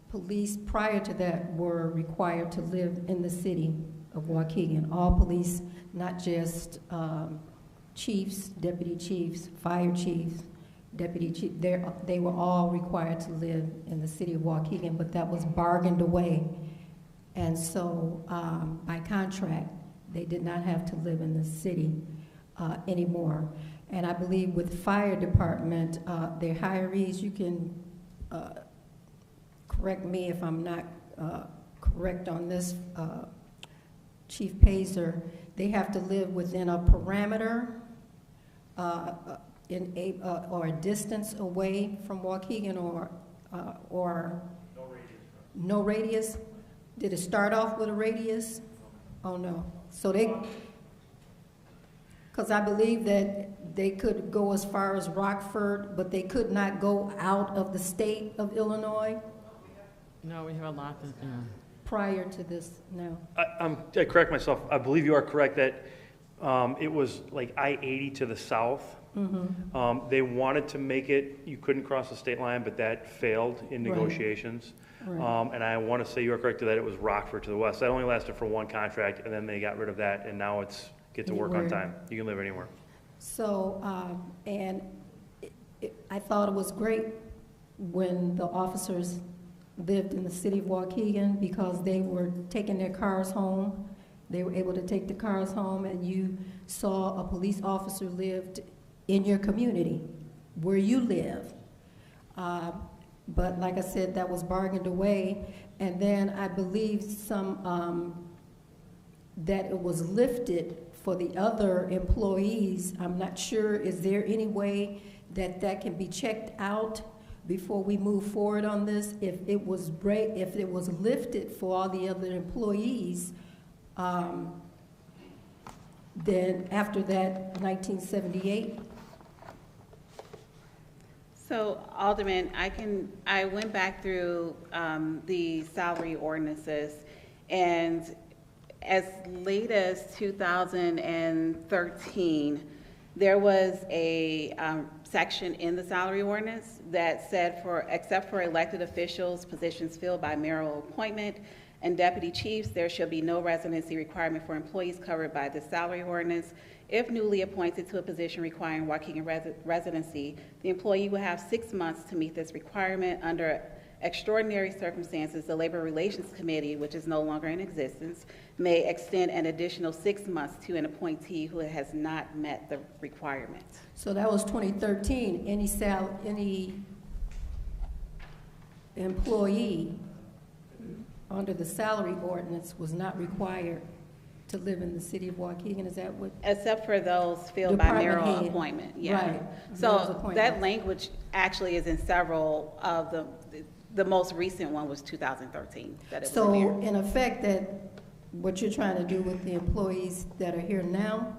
[SPEAKER 13] police prior to that were required to live in the city of Waukegan. All police, not just chiefs, deputy chiefs, fire chiefs, deputy chief, they were all required to live in the city of Waukegan, but that was bargained away. And so by contract, they did not have to live in the city anymore. And I believe with fire department, their hirees, you can correct me if I'm not correct on this, Chief Pazer, they have to live within a parameter or a distance away from Waukegan or no radius. Did it start off with a radius? Oh no. So they, because I believe that they could go as far as Rockford, but they could not go out of the state of Illinois.
[SPEAKER 1] No, we have a lot.
[SPEAKER 13] Prior to this, no.
[SPEAKER 14] I correct myself. I believe you are correct that it was like I-80 to the south.
[SPEAKER 13] Mm-hmm.
[SPEAKER 14] They wanted to make it, you couldn't cross the state line, but that failed in negotiations.
[SPEAKER 13] Right.
[SPEAKER 14] And I want to say you are correct that it was Rockford to the west. That only lasted for one contract, and then they got rid of that, and now it's get to work on time. You can live anywhere.
[SPEAKER 13] So, and I thought it was great when the officers lived in the city of Waukegan because they were taking their cars home. They were able to take the cars home, and you saw a police officer lived in your community where you live. But like I said, that was bargained away. And then I believe that it was lifted for the other employees. I'm not sure, is there any way that that can be checked out before we move forward on this? If it was lifted for all the other employees, then after that, 1978.
[SPEAKER 11] So, Alderman, I went back through the salary ordinances, and as late as 2013, there was a section in the salary ordinance that said except for elected officials, positions filled by mayoral appointment, and deputy chiefs, there shall be no residency requirement for employees covered by the salary ordinance. If newly appointed to a position requiring Waukegan residency, the employee will have 6 months to meet this requirement. Under extraordinary circumstances, the Labor Relations Committee, which is no longer in existence, may extend an additional 6 months to an appointee who has not met the requirement.
[SPEAKER 13] So that was 2013. Any employee under the salary ordinance was not required to live in the city of Waukegan. Is that what?
[SPEAKER 11] Except for those filled by mayoral appointment. Yeah.
[SPEAKER 13] Right.
[SPEAKER 11] So that language actually is in several of the most recent one was 2013. That it was in there.
[SPEAKER 13] In effect, that what you're trying to do with the employees that are here now,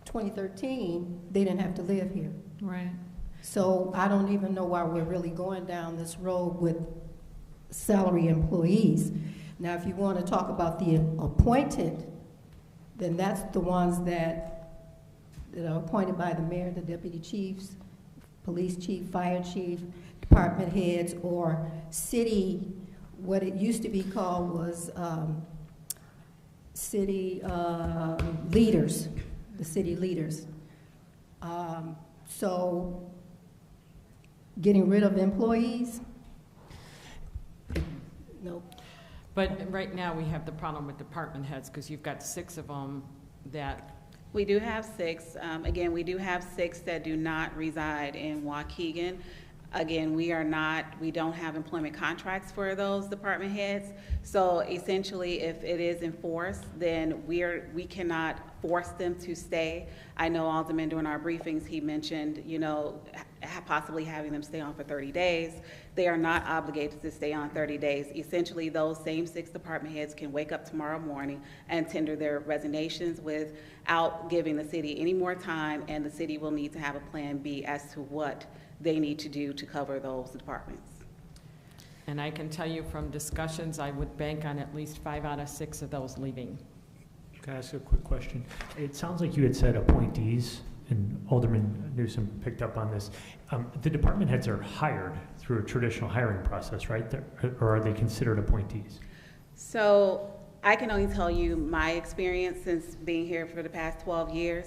[SPEAKER 13] 2013, they didn't have to live here.
[SPEAKER 8] Right.
[SPEAKER 13] So I don't even know why we're really going down this road with salary employees. Now, if you want to talk about the appointed, then that's the ones that are appointed by the mayor, the deputy chiefs, police chief, fire chief, department heads, or city, what it used to be called was city leaders, the city leaders. So getting rid of employees? Nope.
[SPEAKER 1] But right now, we have the problem with department heads, because you've got 6 of them that...
[SPEAKER 11] We do have 6. Again, we do have 6 that do not reside in Waukegan. Again, we don't have employment contracts for those department heads. So essentially, if it is enforced, then we cannot force them to stay. I know Alderman, during our briefings, he mentioned, possibly having them stay on for 30 days. They are not obligated to stay on 30 days. Essentially, those same 6 department heads can wake up tomorrow morning and tender their resignations without giving the city any more time, and the city will need to have a plan B as to what they need to do to cover those departments.
[SPEAKER 1] And I can tell you from discussions, I would bank on at least 5 out of 6 of those leaving.
[SPEAKER 4] Can I ask a quick question? It sounds like you had said appointees. and Alderman Newsom picked up on this. The department heads are hired through a traditional hiring process, right? Or are they considered appointees?
[SPEAKER 11] So I can only tell you my experience since being here for the past 12 years.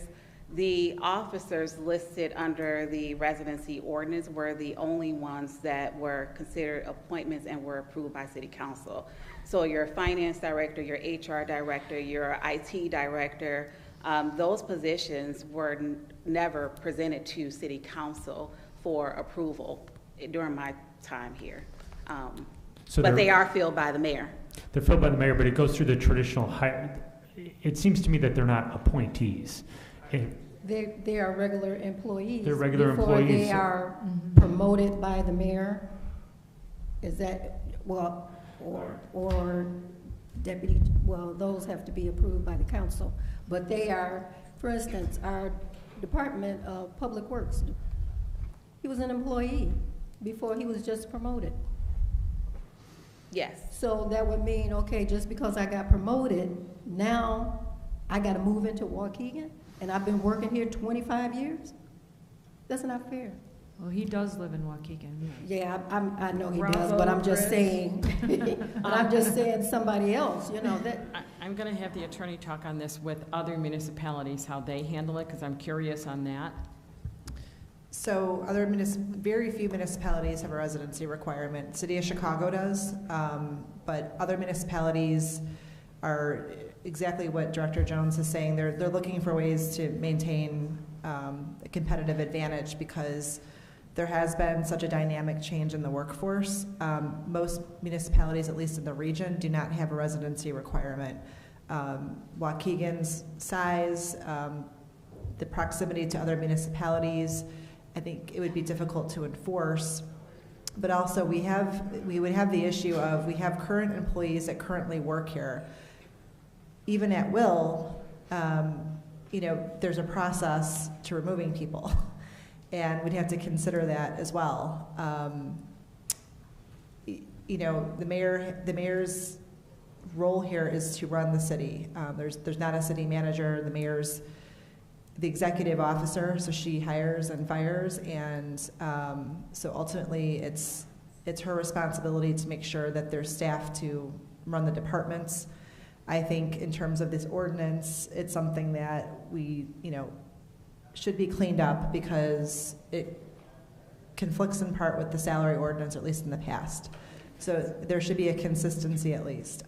[SPEAKER 11] The officers listed under the residency ordinance were the only ones that were considered appointments and were approved by City Council. So your finance director, your HR director, your IT director, those positions were never presented to City Council for approval during my time here. But they are filled by the mayor.
[SPEAKER 4] They're filled by the mayor, but it goes through the traditional hire. It seems to me that they're not appointees.
[SPEAKER 13] They are regular employees.
[SPEAKER 4] They're regular
[SPEAKER 13] before
[SPEAKER 4] employees.
[SPEAKER 13] They are promoted by the mayor. Is that, well, or deputy, well, those have to be approved by the council. But they are, for instance, our Department of Public Works, he was an employee before he was just promoted.
[SPEAKER 11] Yes.
[SPEAKER 13] So that would mean, okay, just because I got promoted, now I got to move into Waukegan, and I've been working here 25 years? That's not fair.
[SPEAKER 8] Well, he does live in Waukegan.
[SPEAKER 13] Yeah, I know he does,
[SPEAKER 8] Bravo,
[SPEAKER 13] but I'm just
[SPEAKER 8] Chris.
[SPEAKER 13] saying, I'm just saying somebody else, you know, that.
[SPEAKER 1] I'm going to have the attorney talk on this with other municipalities, how they handle it, because I'm curious on that.
[SPEAKER 3] So very few municipalities have a residency requirement. City of Chicago does, but other municipalities are exactly what Director Jones is saying. They're looking for ways to maintain a competitive advantage because there has been such a dynamic change in the workforce. Most municipalities, at least in the region, do not have a residency requirement. Waukegan's size, the proximity to other municipalities, I think it would be difficult to enforce. But also we would have the issue of, we have current employees that currently work here. Even at will, you know, there's a process to removing people. And we'd have to consider that as well. You know, the mayor's role here is to run the city. There's not a city manager. The mayor's the executive officer, so she hires and fires, and so ultimately it's her responsibility to make sure that there's staff to run the departments. I think in terms of this ordinance, it's something that we, you know, should be cleaned up because it conflicts in part with the salary ordinance, or at least in the past. So there should be a consistency at least.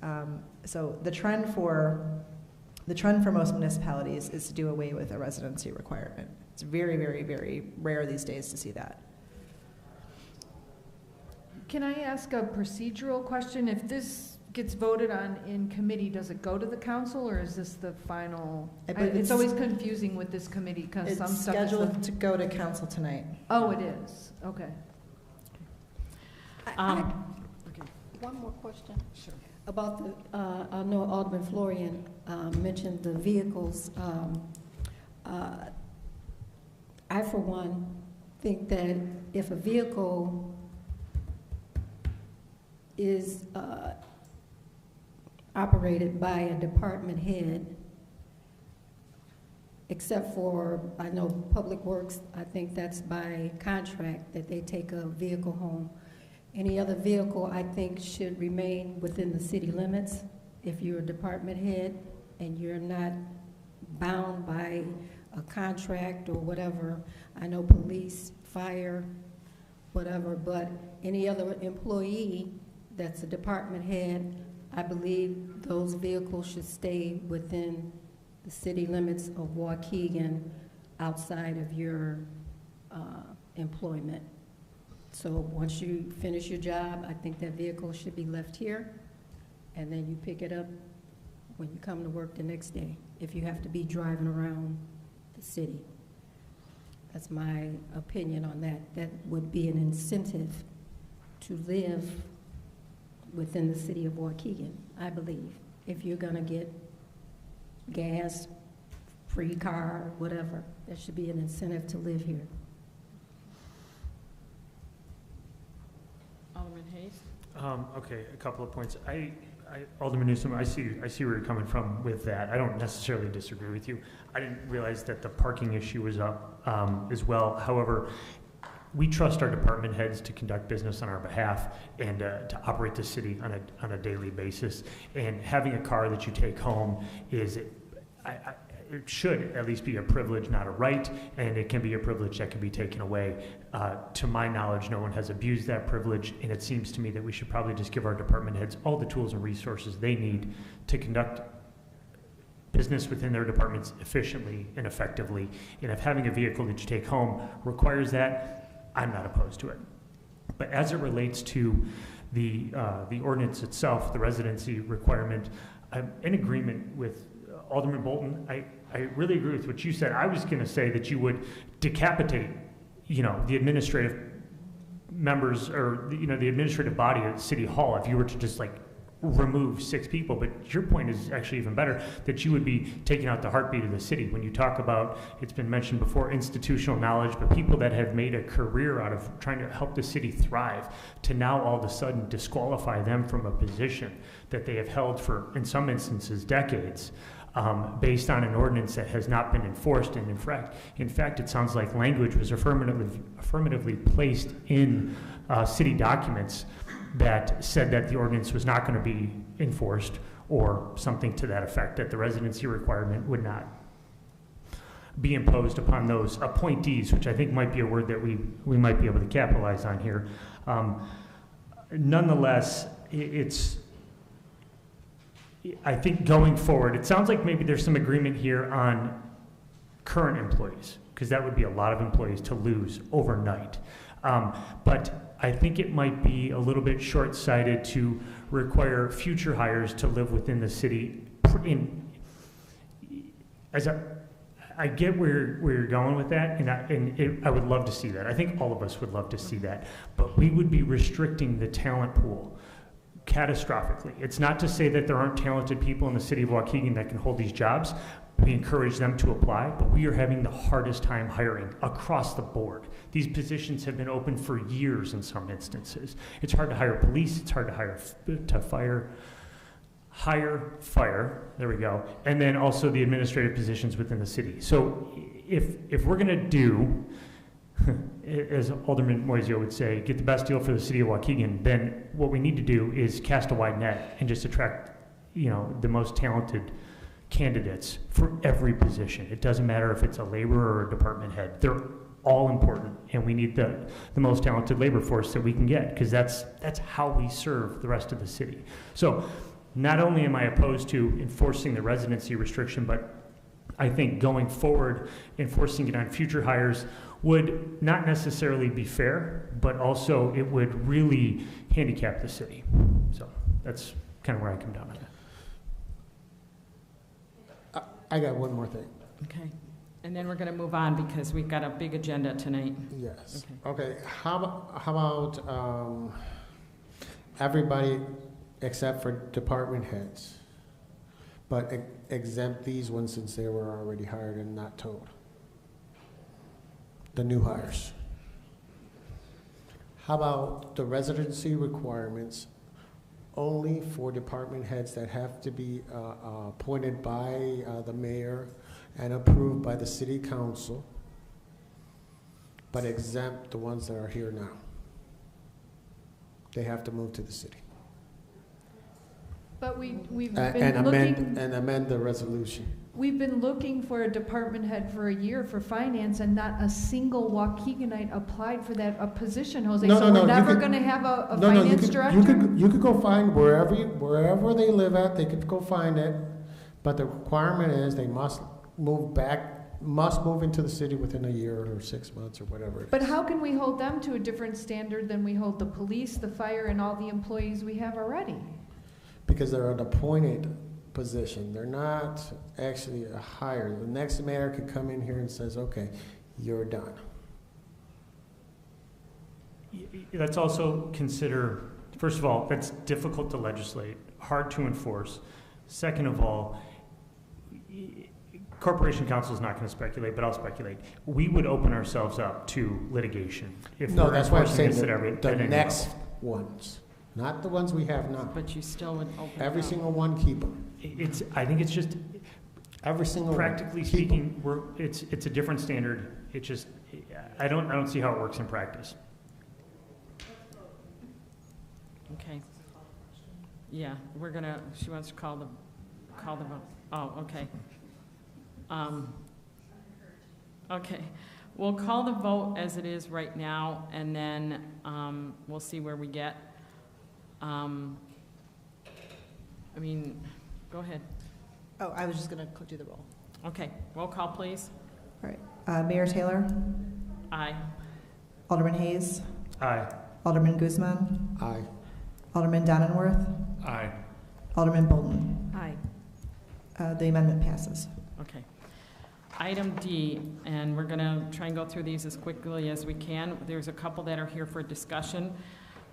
[SPEAKER 3] So the trend for most municipalities is to do away with a residency requirement. It's very, very, very rare these days to see that.
[SPEAKER 8] Can I ask a procedural question? If this gets voted on in committee, does it go to the council, or is this the final? It's always confusing with this committee because some stuff is
[SPEAKER 3] scheduled to go to council tonight.
[SPEAKER 8] Oh, it is. Okay.
[SPEAKER 13] One more question. Sure. About the, I know Alderman Florian mentioned the vehicles. I, for one, think that if a vehicle is operated by a department head, except for, I know Public Works, I think that's by contract that they take a vehicle home. Any other vehicle, I think, should remain within the city limits if you're a department head and you're not bound by a contract or whatever. I know police, fire, whatever, but any other employee that's a department head, I believe those vehicles should stay within the city limits of Waukegan outside of your employment. So once you finish your job, I think that vehicle should be left here, and then you pick it up when you come to work the next day, if you have to be driving around the city. That's my opinion on that. That would be an incentive to live within the city of Waukegan, I believe. If you're gonna get gas, free car, whatever, there should be an incentive to live here.
[SPEAKER 1] Alderman Hayes?
[SPEAKER 4] Okay, a couple of points. Alderman Newsom, I see where you're coming from with that. I don't necessarily disagree with you. I didn't realize that the parking issue was up as well. However, we trust our department heads to conduct business on our behalf and to operate the city on a daily basis. And having a car that you take home is, it should at least be a privilege, not a right, and it can be a privilege that can be taken away. To my knowledge, no one has abused that privilege, and it seems to me that we should probably just give our department heads all the tools and resources they need to conduct business within their departments efficiently and effectively. And if having a vehicle that you take home requires that, I'm not opposed to it. But as it relates to the ordinance itself, the residency requirement, I'm in agreement with Alderman Bolton. I really agree with what you said. I was going to say that you would decapitate, the administrative members or, the administrative body at City Hall if you were to just remove 6 people. But your point is actually even better, that you would be taking out the heartbeat of the city. When you talk about, it's been mentioned before, institutional knowledge, but people that have made a career out of trying to help the city thrive, to now all of a sudden disqualify them from a position that they have held for, in some instances, decades. Based on an ordinance that has not been enforced. And in fact, it sounds like language was affirmatively placed in city documents that said that the ordinance was not going to be enforced, or something to that effect, that the residency requirement would not be imposed upon those appointees, which I think might be a word that we might be able to capitalize on here. Nonetheless, I think going forward, it sounds like maybe there's some agreement here on current employees, because that would be a lot of employees to lose overnight. But I think it might be a little bit short-sighted to require future hires to live within the city. I get where you're going with that, and I would love to see that. I think all of us would love to see that. But we would be restricting the talent pool catastrophically. It's not to say that there aren't talented people in the city of Waukegan that can hold these jobs. We encourage them to apply, but we are having the hardest time hiring across the board. These positions have been open for years in some instances. It's hard to hire police, it's hard to hire fire, there we go, and then also the administrative positions within the city. So if we're gonna do, as Alderman Moisio would say, get the best deal for the city of Waukegan, then what we need to do is cast a wide net and just attract, the most talented candidates for every position. It doesn't matter if it's a laborer or a department head. They're all important, and we need the most talented labor force that we can get, because that's how we serve the rest of the city. So not only am I opposed to enforcing the residency restriction, but I think going forward, enforcing it on future hires would not necessarily be fair, but also it would really handicap the city. So that's kind of where I come down on that.
[SPEAKER 12] I got one more thing.
[SPEAKER 1] Okay. And then we're going to move on because we've got a big agenda tonight.
[SPEAKER 12] Yes. Okay. How about everybody except for department heads, but exempt these ones since they were already hired and not told? The new hires. How about the residency requirements only for department heads that have to be appointed by the mayor and approved by the city council, but exempt the ones that are here now? They have to move to the city.
[SPEAKER 8] But we've been looking...
[SPEAKER 12] And amend the resolution.
[SPEAKER 8] We've been looking for a department head for a year for finance, and not a single Waukeganite applied for that position, Jose. So we're never going to have a finance director?
[SPEAKER 12] You could go find wherever they live at, they could go find it, but the requirement is they must move into the city within a year or 6 months or whatever it is.
[SPEAKER 8] But how can we hold them to a different standard than we hold the police, the fire, and all the employees we have already?
[SPEAKER 12] Because they're an appointed position. They're not actually a hire. The next mayor could come in here and says, okay, you're done.
[SPEAKER 4] Let's also consider, first of all, that's difficult to legislate, hard to enforce. Second of all, Corporation Council is not going to speculate, but I'll speculate. We would open ourselves up to litigation if
[SPEAKER 12] no,
[SPEAKER 4] we're
[SPEAKER 12] that's why I'm saying
[SPEAKER 4] the
[SPEAKER 12] next ones. Not the ones we have now.
[SPEAKER 1] But you still would open it
[SPEAKER 12] Every
[SPEAKER 1] up.
[SPEAKER 12] single one, keep them.
[SPEAKER 4] I think it's just,
[SPEAKER 12] Every single one.
[SPEAKER 4] practically
[SPEAKER 12] Keep 'em.
[SPEAKER 4] speaking, it's a different standard. It just, I don't see how it works in practice.
[SPEAKER 1] Okay. Yeah, we're gonna, she wants to call the vote. Oh, okay. Okay, we'll call the vote as it is right now, and then, we'll see where we get. I mean, go ahead.
[SPEAKER 10] Oh, I was just going to do the roll.
[SPEAKER 1] Okay, roll call, please.
[SPEAKER 3] All right. Mayor Taylor?
[SPEAKER 1] Aye.
[SPEAKER 3] Alderman Hayes?
[SPEAKER 4] Aye.
[SPEAKER 3] Alderman Guzman?
[SPEAKER 12] Aye.
[SPEAKER 3] Alderman Donenworth?
[SPEAKER 4] Aye.
[SPEAKER 3] Alderman Bolton?
[SPEAKER 8] Aye.
[SPEAKER 3] The amendment passes.
[SPEAKER 1] Okay. Item D, and we're going to try and go through these as quickly as we can. There's a couple that are here for discussion.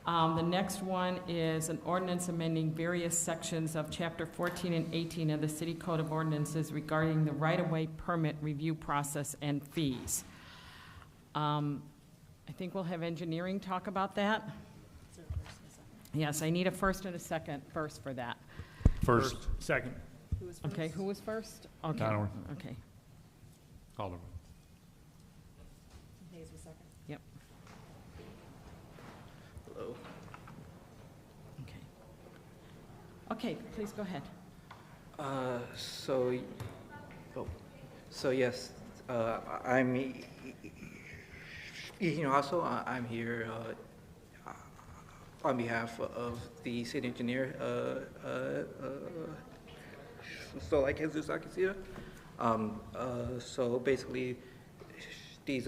[SPEAKER 1] The next one is an ordinance amending various sections of Chapter 14 and 18 of the City Code of Ordinances regarding the right-of-way permit review process and fees. I think we'll have engineering talk about that. Yes, I need a first and a second first for that.
[SPEAKER 4] First. Second.
[SPEAKER 1] Okay, who was first? Okay.
[SPEAKER 4] Donald.
[SPEAKER 1] Okay.
[SPEAKER 4] Alderman.
[SPEAKER 10] Hayes was second.
[SPEAKER 1] Yep.
[SPEAKER 15] Hello.
[SPEAKER 1] Okay. Okay, please go ahead.
[SPEAKER 15] So yes, I'm also I'm here on behalf of the city engineer. So like Jesus Akisia. So basically, these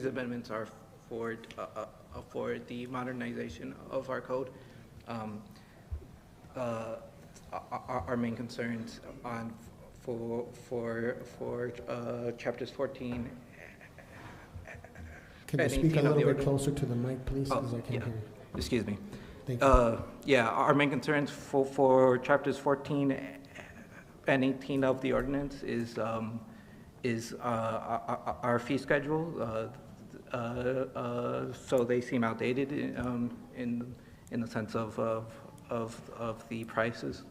[SPEAKER 15] amendments are for the modernization of our code. Our main concerns for chapters 14.
[SPEAKER 12] Can you speak a little bit closer to the mic, please, because I can't hear you.
[SPEAKER 15] Excuse me.
[SPEAKER 12] Thank you.
[SPEAKER 15] Yeah, our main concerns for chapters 14 and 18 of the ordinance is our fee schedule. So they seem outdated in the sense of the prices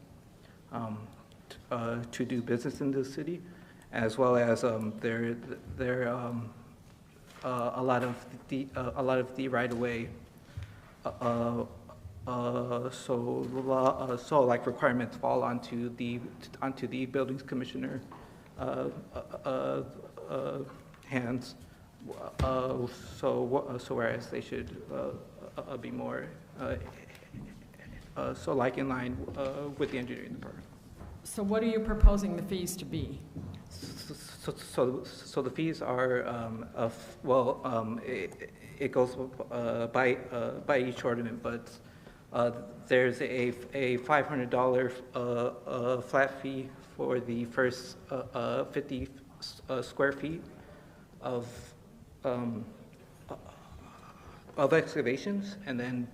[SPEAKER 15] to do business in this city, as well as a lot of the right-of-way. So like requirements fall onto the buildings commissioner hands. So whereas they should be more so like in line with the engineering department.
[SPEAKER 1] So what are you proposing the fees to be?
[SPEAKER 15] So the fees are it goes by each ordinance, but there's a $500 flat fee for the first 50 square feet of excavations, and then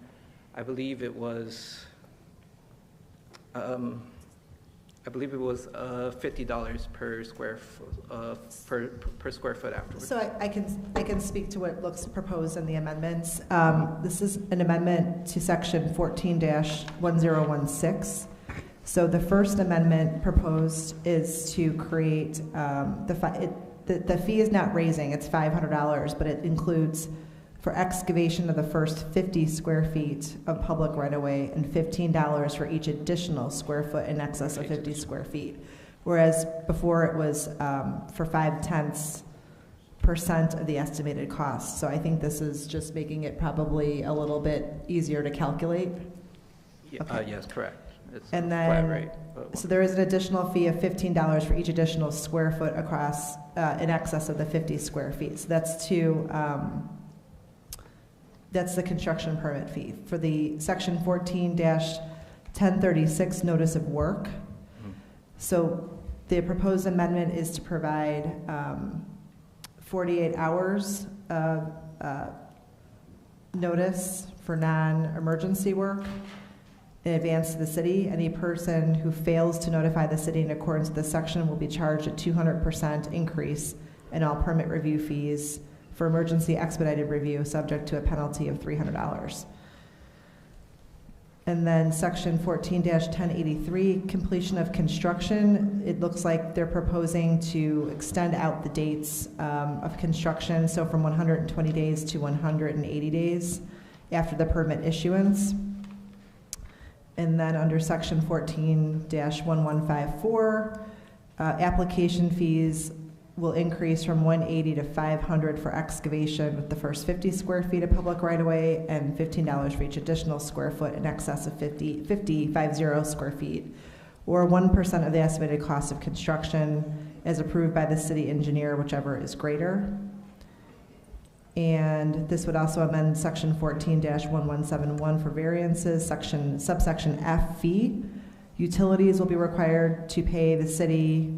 [SPEAKER 15] I believe it was $50 per square per square foot afterwards.
[SPEAKER 3] So I can speak to what looks proposed in the amendments. This is an amendment to section 14-1016. So the first amendment proposed is to create the fee is not raising, it's $500, but it includes for excavation of the first 50 square feet of public right-of-way and $15 for each additional square foot in excess of 50 square feet. Whereas before it was for 0.5% of the estimated cost. So I think this is just making it probably a little bit easier to calculate.
[SPEAKER 15] Yeah,
[SPEAKER 3] okay.
[SPEAKER 15] Yes, correct. It's
[SPEAKER 3] and
[SPEAKER 15] a flat
[SPEAKER 3] then,
[SPEAKER 15] rate,
[SPEAKER 3] so there is an additional fee of $15 for each additional square foot across in excess of the 50 square feet. So that's the construction permit fee. For the section 14-1036 notice of work. So the proposed amendment is to provide 48 hours of notice for non-emergency work in advance to the city. Any person who fails to notify the city in accordance with this section will be charged a 200% increase in all permit review fees for emergency expedited review, subject to a penalty of $300. And then section 14-1083, completion of construction. It looks like they're proposing to extend out the dates of construction, so from 120 days to 180 days after the permit issuance. And then under section 14-1154, application fees will increase from $180 to $500 for excavation with the first 50 square feet of public right-of-way and $15 for each additional square foot in excess of 50 square feet, or 1% of the estimated cost of construction as approved by the city engineer, whichever is greater. And this would also amend section 14-1171 for variances, subsection F fee. Utilities will be required to pay the city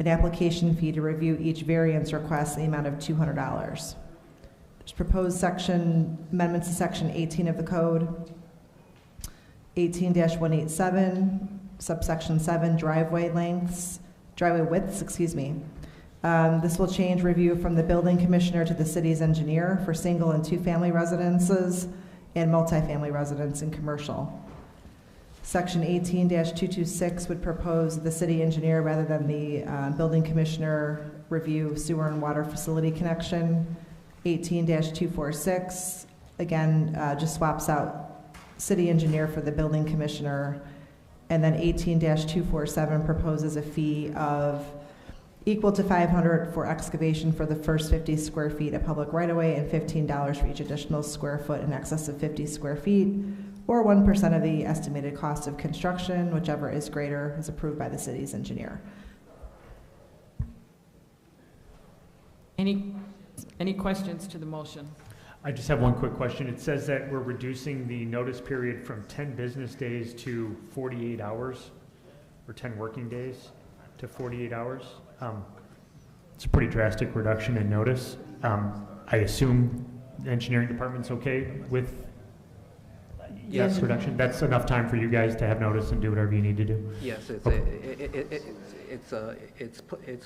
[SPEAKER 3] an application fee to review each variance request in the amount of $200. There's proposed amendments to section 18 of the code, 18-187, subsection 7, driveway widths, this will change review from the building commissioner to the city's engineer for single and two-family residences and multifamily residence and commercial. Section 18-226 would propose the city engineer rather than the building commissioner review sewer and water facility connection. 18-246, again, just swaps out city engineer for the building commissioner. And then 18-247 proposes a fee of equal to $500 for excavation for the first 50 square feet of public right-of-way and $15 for each additional square foot in excess of 50 square feet, or 1% of the estimated cost of construction, whichever is greater, is approved by the city's engineer.
[SPEAKER 1] Any questions to the motion?
[SPEAKER 4] I just have one quick question. It says that we're reducing the notice period from 10 business days to 48 hours, or 10 working days to 48 hours. It's a pretty drastic reduction in notice. I assume the engineering department's okay with
[SPEAKER 15] Yes.
[SPEAKER 4] reduction? That's enough time for you guys to have notice and do whatever you need to do?
[SPEAKER 15] Yes, it's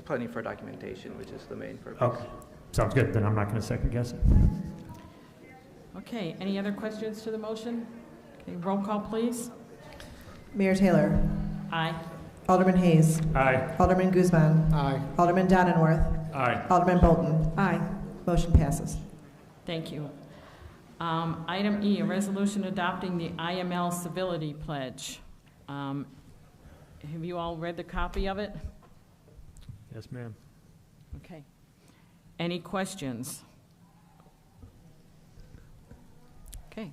[SPEAKER 15] plenty for documentation, which is the main purpose.
[SPEAKER 4] Okay, sounds good. Then I'm not going to second guess it.
[SPEAKER 1] Okay, any other questions to the motion? Okay, roll call, please.
[SPEAKER 3] Mayor Taylor.
[SPEAKER 1] Aye.
[SPEAKER 3] Alderman Hayes.
[SPEAKER 4] Aye.
[SPEAKER 3] Alderman Guzman.
[SPEAKER 12] Aye.
[SPEAKER 3] Alderman Donenworth.
[SPEAKER 4] Aye.
[SPEAKER 3] Alderman Bolton.
[SPEAKER 7] Aye.
[SPEAKER 3] Motion passes.
[SPEAKER 1] Thank you. Item E, a resolution adopting the IML Civility Pledge. Have you all read the copy of it?
[SPEAKER 4] Yes, ma'am.
[SPEAKER 1] Okay. Any questions? Okay.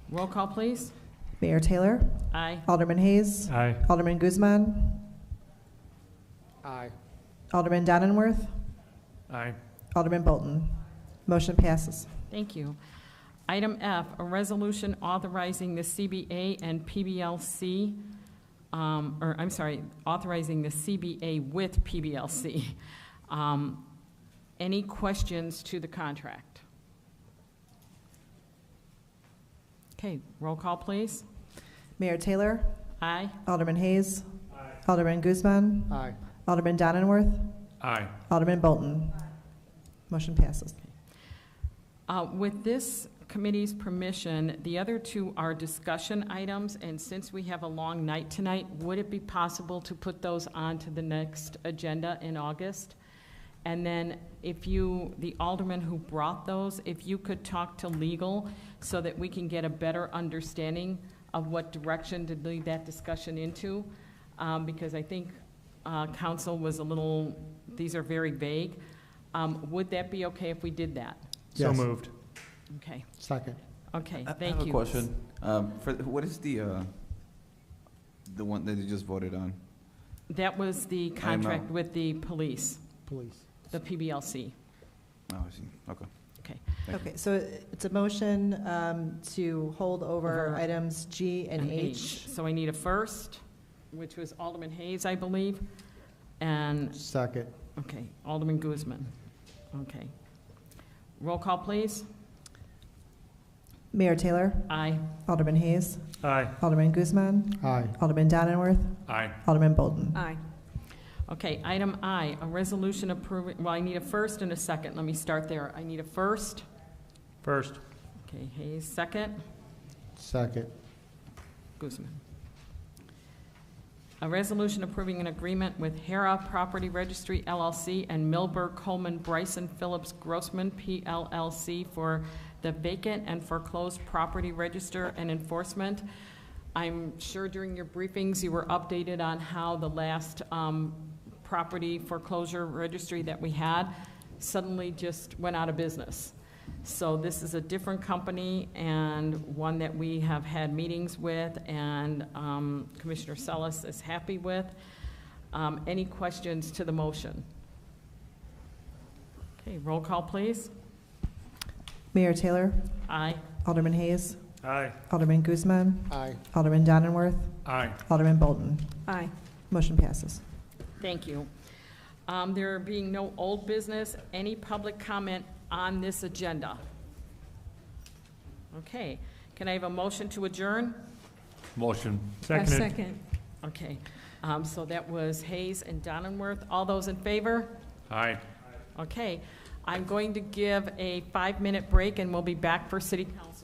[SPEAKER 1] Roll call, please.
[SPEAKER 3] Mayor Taylor.
[SPEAKER 1] Aye.
[SPEAKER 3] Alderman Hayes.
[SPEAKER 4] Aye.
[SPEAKER 3] Alderman Guzman.
[SPEAKER 12] Aye.
[SPEAKER 3] Alderman Donenworth.
[SPEAKER 4] Aye.
[SPEAKER 3] Alderman Bolton. Motion passes.
[SPEAKER 1] Thank you. Item F, a resolution authorizing the CBA and PBLC, authorizing the CBA with PBLC. Any questions to the contract? Okay, roll call, please.
[SPEAKER 3] Mayor Taylor.
[SPEAKER 1] Aye.
[SPEAKER 3] Alderman Hayes. Aye. Alderman Guzman.
[SPEAKER 12] Aye.
[SPEAKER 3] Alderman Donenworth.
[SPEAKER 4] Aye.
[SPEAKER 3] Alderman Bolton. Motion passes.
[SPEAKER 1] With this committee's permission, the other two are discussion items, and since we have a long night tonight, would it be possible to put those on to the next agenda in August? And then if the alderman who brought those, if you could talk to legal so that we can get a better understanding of what direction to lead that discussion into, because I think council was these are very vague. Would that be okay if we did that?
[SPEAKER 4] So
[SPEAKER 12] Yes.
[SPEAKER 4] moved.
[SPEAKER 1] Okay.
[SPEAKER 12] Second.
[SPEAKER 1] Okay,
[SPEAKER 9] I
[SPEAKER 1] thank
[SPEAKER 9] have
[SPEAKER 1] you.
[SPEAKER 9] a question. What is the one that you just voted on?
[SPEAKER 1] That was the contract with the police, the PBLC.
[SPEAKER 9] Oh, I see. Okay.
[SPEAKER 1] Okay.
[SPEAKER 9] Thank you.
[SPEAKER 3] Okay, so it's a motion to hold over items G and H.
[SPEAKER 1] So I need a first, which was Alderman Hayes, I believe, and,
[SPEAKER 12] Second.
[SPEAKER 1] okay, Alderman Guzman. Okay. Roll call, please.
[SPEAKER 3] Mayor Taylor.
[SPEAKER 1] Aye.
[SPEAKER 3] Alderman Hayes.
[SPEAKER 4] Aye.
[SPEAKER 3] Alderman Guzman.
[SPEAKER 12] Aye.
[SPEAKER 3] Alderman Donenworth.
[SPEAKER 4] Aye.
[SPEAKER 3] Alderman Bolton.
[SPEAKER 7] Aye.
[SPEAKER 1] Okay, item I, a resolution approving, well, I need a first and a second. Let me start there. I need a first.
[SPEAKER 4] First.
[SPEAKER 1] Okay, Hayes, second.
[SPEAKER 12] Second.
[SPEAKER 1] Guzman. A resolution approving an agreement with Hera Property Registry LLC and Milberg Coleman Bryson Phillips Grossman PLLC for the vacant and foreclosed property register and enforcement. I'm sure during your briefings you were updated on how the last property foreclosure registry that we had suddenly just went out of business. So this is a different company and one that we have had meetings with, and Commissioner Sellis is happy with. Any questions to the motion? Okay, roll call, please.
[SPEAKER 3] Mayor Taylor?
[SPEAKER 1] Aye.
[SPEAKER 3] Alderman Hayes?
[SPEAKER 4] Aye.
[SPEAKER 3] Alderman Guzman?
[SPEAKER 12] Aye.
[SPEAKER 3] Alderman Donenworth?
[SPEAKER 4] Aye.
[SPEAKER 3] Alderman Bolton?
[SPEAKER 8] Aye.
[SPEAKER 3] Motion passes.
[SPEAKER 1] Thank you. There being no old business, any public comment on this agenda? Okay, can I have a motion to adjourn?
[SPEAKER 4] Motion.
[SPEAKER 8] A
[SPEAKER 4] Seconded.
[SPEAKER 8] second.
[SPEAKER 1] Okay, so that was Hayes and Donenworth. All those in favor?
[SPEAKER 4] Aye.
[SPEAKER 1] Okay, I'm going to give a 5-minute break and we'll be back for city council.